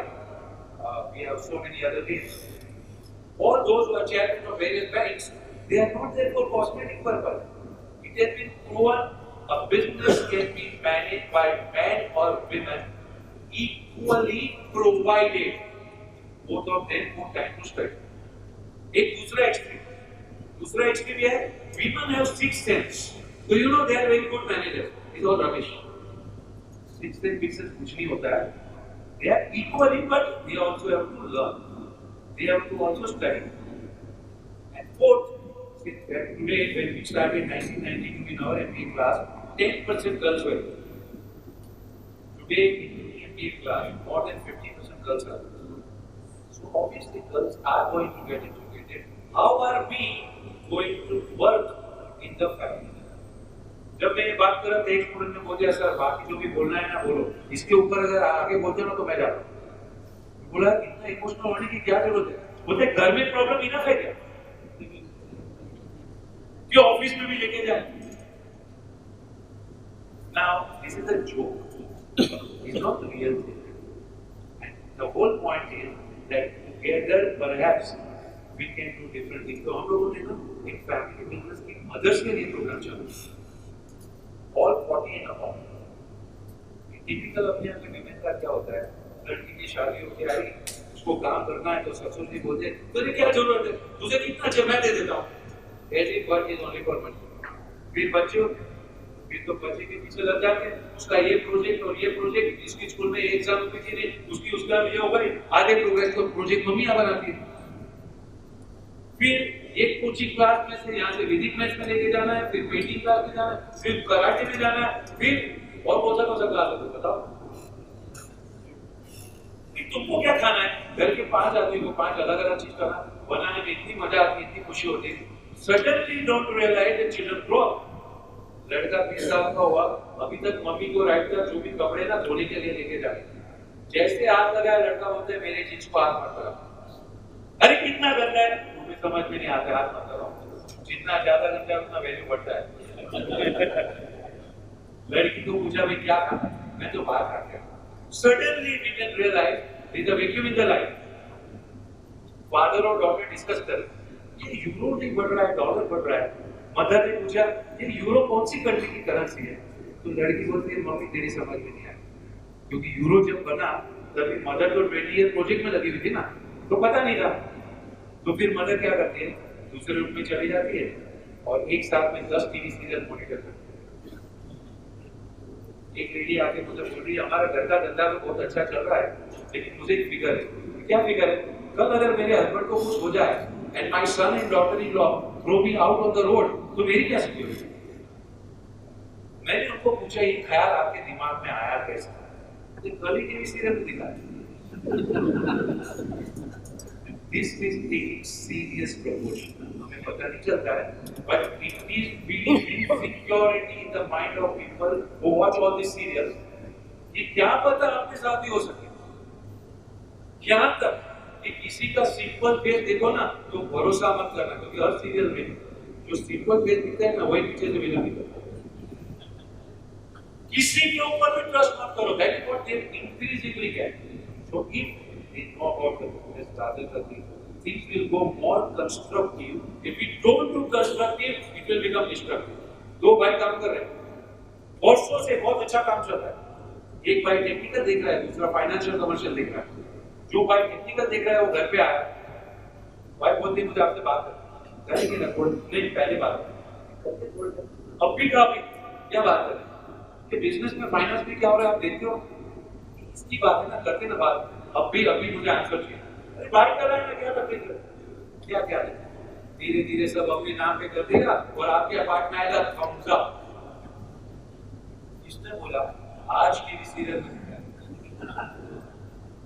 we have so many other names. All those who are chairmen of various banks, they are not there for cosmetic purpose. It has been proven a business can be managed by men or women equally provided both of them put time to study. एक दूसरा extreme है, women have sixth sense. So you know they are very good managers. It's all rubbish. Sixth sense कुछ नहीं होता है. They are equally, but they also have to learn. They have to also study. And fourth, today when we started 1992 in our MBA class, 10% girls were there. Today in MBA class, more than 50% girls are there. So obviously girls are going to get educated. How are we going to work in the family? जब मैं ये बात कर रहा था, एक student ने बोला सर बाकी जो भी बोलना है ना बोलो, इसके ऊपर अगर आगे बोलते ना तो मैं जाता हूँ। बोला इतना इमोशनल होने की क्या जरूरत है? बोलते घर में प्रॉब्लम इनफ है क्या कि ऑफिस में भी लेके जाए? Now this is a joke. It's not the real thing. And the whole point is that together perhaps we can do different things. तो हम लोगों ने ना एक फैमिली बिजनेस की मदर्स के लिए प्रोग्राम चालू, all 40 and above. टिपिकल अपने यहाँ पे का क्या होता है? लड़की की शादी होके आई, उसको काम करना है तो ससुर जी बोलते तुझे क्या जरूरत है, तुझे कितना चाहिए मैं दे देता हूँ। Every work is only for money. फिर बच्चे फिर तो बच्चे के पीछे लग जाते हैं, उसका ये प्रोजेक्ट और ये प्रोजेक्ट, इसकी स्कूल में एग्जाम पे थी नहीं, उसकी उसका ये होगा नहीं, आधे प्रोग्रेस को प्रोजेक्ट मम्मियां बनाती है। फिर एक कोचिंग क्लास में से यहाँ से वेदिक मैच में लेके जाना है, फिर पेंटिंग क्लास में जाना है, फिर कराटे में जाना है, फिर और कौन सा क्लास है बताओ। तुमको क्या खाना है? घर के 5 आदमी को 5 अलग-अलग चीज खाना बनाने में इतनी मजा आती है, इतनी खुशी होती है। Suddenly don't realise that children grow up. लड़का 20 साल का हुआ, अभी तक मम्मी को राइट का जो भी कपड़े ना धोने के लिए लेके जाए, जैसे हाथ लगाया लड़का बोलते है मेरे जींस को हाथ मत लगा। अरे कितना गंदा है, तुम्हें समझ में नहीं आता, हाथ मत लगाओ। जितना ज्यादा गंदा है उतना वैल्यू बढ़ता है। लड़की को पूछा भाई क्या खाना, मैं तो बाहर खा गया। Suddenly we can realize there is a vacuum in the life. Father और daughter discuss कर, ये यूरो नहीं बढ़ रहा है, डॉलर बढ़ रहा है। मदर ने पूछा ये यूरो कौन सी कंट्री की करेंसी है? तो लड़की बोलती है मम्मी तेरी समझ में नहीं आया, क्योंकि यूरो जब बना तभी मदर तो 20 ईयर प्रोजेक्ट में लगी हुई थी ना, तो पता नहीं था। तो फिर मदर क्या करती है, दूसरे रूम में चली जाती है और एक साथ में 10 टीवी सीरियल मॉनिटर करती है। एक लेडी आके मुझे बोल रही है हमारा घर का धंधा तो बहुत अच्छा चल रहा है, लेकिन मुझे एक फिगर है। क्या फिगर है? कल अगर मेरे हस्बैंड को कुछ हो जाए and my son and daughter in law throw me out on the road, तो मेरी क्या सिक्योरिटी? मैंने उनको पूछा ये ख्याल आपके दिमाग में आया कैसे? तो कल ही टीवी सीरियल में दिखाया। This is taking serious proportion. हमें पता नहीं चलता है, but it is building security in the mind of people who watch all these serials. ये क्या पता आपके साथ भी हो सके? यहाँ तक कि किसी का सिंपल फेस देखो ना तो भरोसा मत करना, क्योंकि हर सीरियल में जो सिंपल फेस दिखता है ना वही पीछे से विलन दिखता है। किसी के ऊपर भी ट्रस्ट मत करो, that is what they increasingly get. So if they know about the business rather than things will go more constructive. If we don't do constructive, it will become destructive. 2 भाई काम कर रहे हैं, वर्षों से बहुत अच्छा काम चल रहा है। एक भाई टेक्निकल देख रहा है, दूसरा फाइनेंशियल कमर्शियल देख रहा है। जो भाई टेक्निकल देख रहा है वो घर पे आया, भाई बोलती मुझे आपसे बात करनी है, नहीं पहले बात अब भी क्या बात करें? कि बिजनेस में फाइनेंस में क्या हो रहा है आप देखते हो, इसकी बात है ना, करते ना बात, अभी मुझे आंसर चाहिए, अरे बात कर रहा है ना, क्या तकलीफ है, क्या क्या है, धीरे धीरे सब अपने नाम पे कर देगा और आपके अपार्ट में आएगा थम्स अप। इसने बोला आज टीवी सीरियल में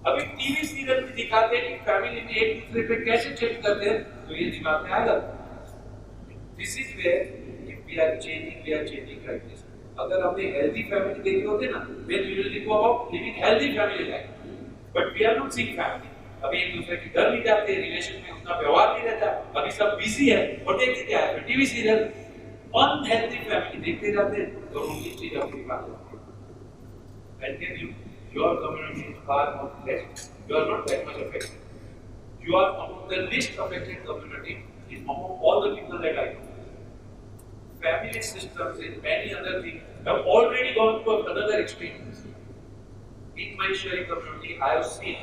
अभी टीवी सीरियल में दिखाते हैं कि फैमिली में एक दूसरे पे कैसे चेंज करते हैं, तो ये दिमाग में आएगा। This is where if we are changing like this. अगर हमने हेल्दी फैमिली देखी होते ना, then we will think about living healthy family life, but we are not seeing family. अभी एक दूसरे के घर नहीं जाते, रिलेशन में उतना व्यवहार नहीं रहता, अभी सब बिजी है और देखते क्या है टीवी सीरियल, अनहेल्दी फैमिली देखते जाते हैं, तो उनकी चीज अपनी दिमाग में and can your community is far more less. You are not that much affected. You are among the least affected community among all the people that I know. Family systems and many other things have already gone to another extreme. In my sharing community, I have seen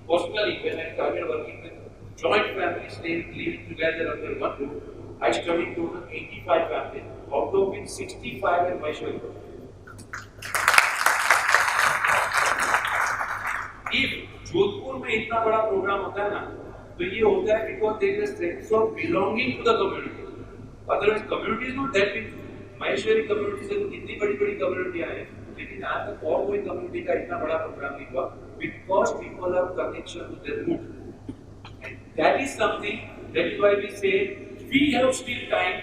personally when I started working with joint families living together under one roof, I studied total 85 families, out of which 65 in my sharing community. Jodhpur में इतना बड़ा programme होता है ना, तो ये होता है because there is a sense of belonging to the community. Otherwise community is not that big. Maheshwari community से इतनी बड़ी बड़ी कम्युनिटियां हैं, लेकिन आज तक और कोई कम्युनिटी का इतना बड़ा प्रोग्राम नहीं हुआ, because people have connection to their root, and that is something that is why we say we have still time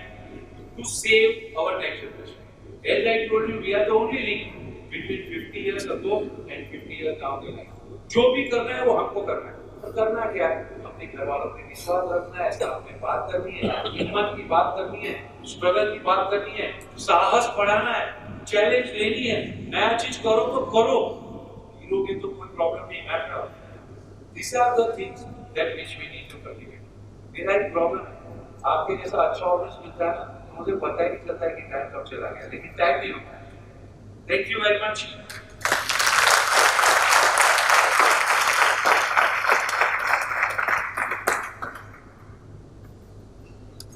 to save our next generation. As I told you, we are the only link between 50 years ago and 50 years now के life. जो भी करना है वो हमको करना है। तो करना क्या है, अपने घर वालों पे विश्वास रखना है, साथ में बात करनी है, हिम्मत की बात करनी है, स्ट्रगल की बात करनी है, साहस बढ़ाना है, चैलेंज लेनी है, नया चीज करो तो करो, हीरो की तो कोई प्रॉब्लम नहीं है। These are the things that which we need to cultivate. मेरा एक प्रॉब्लम है, आपके जैसा अच्छा ऑडियंस मिलता है ना, मुझे पता ही नहीं चलता है कि टाइम कब चला गया, लेकिन टाइम नहीं होता है। Thank you very much.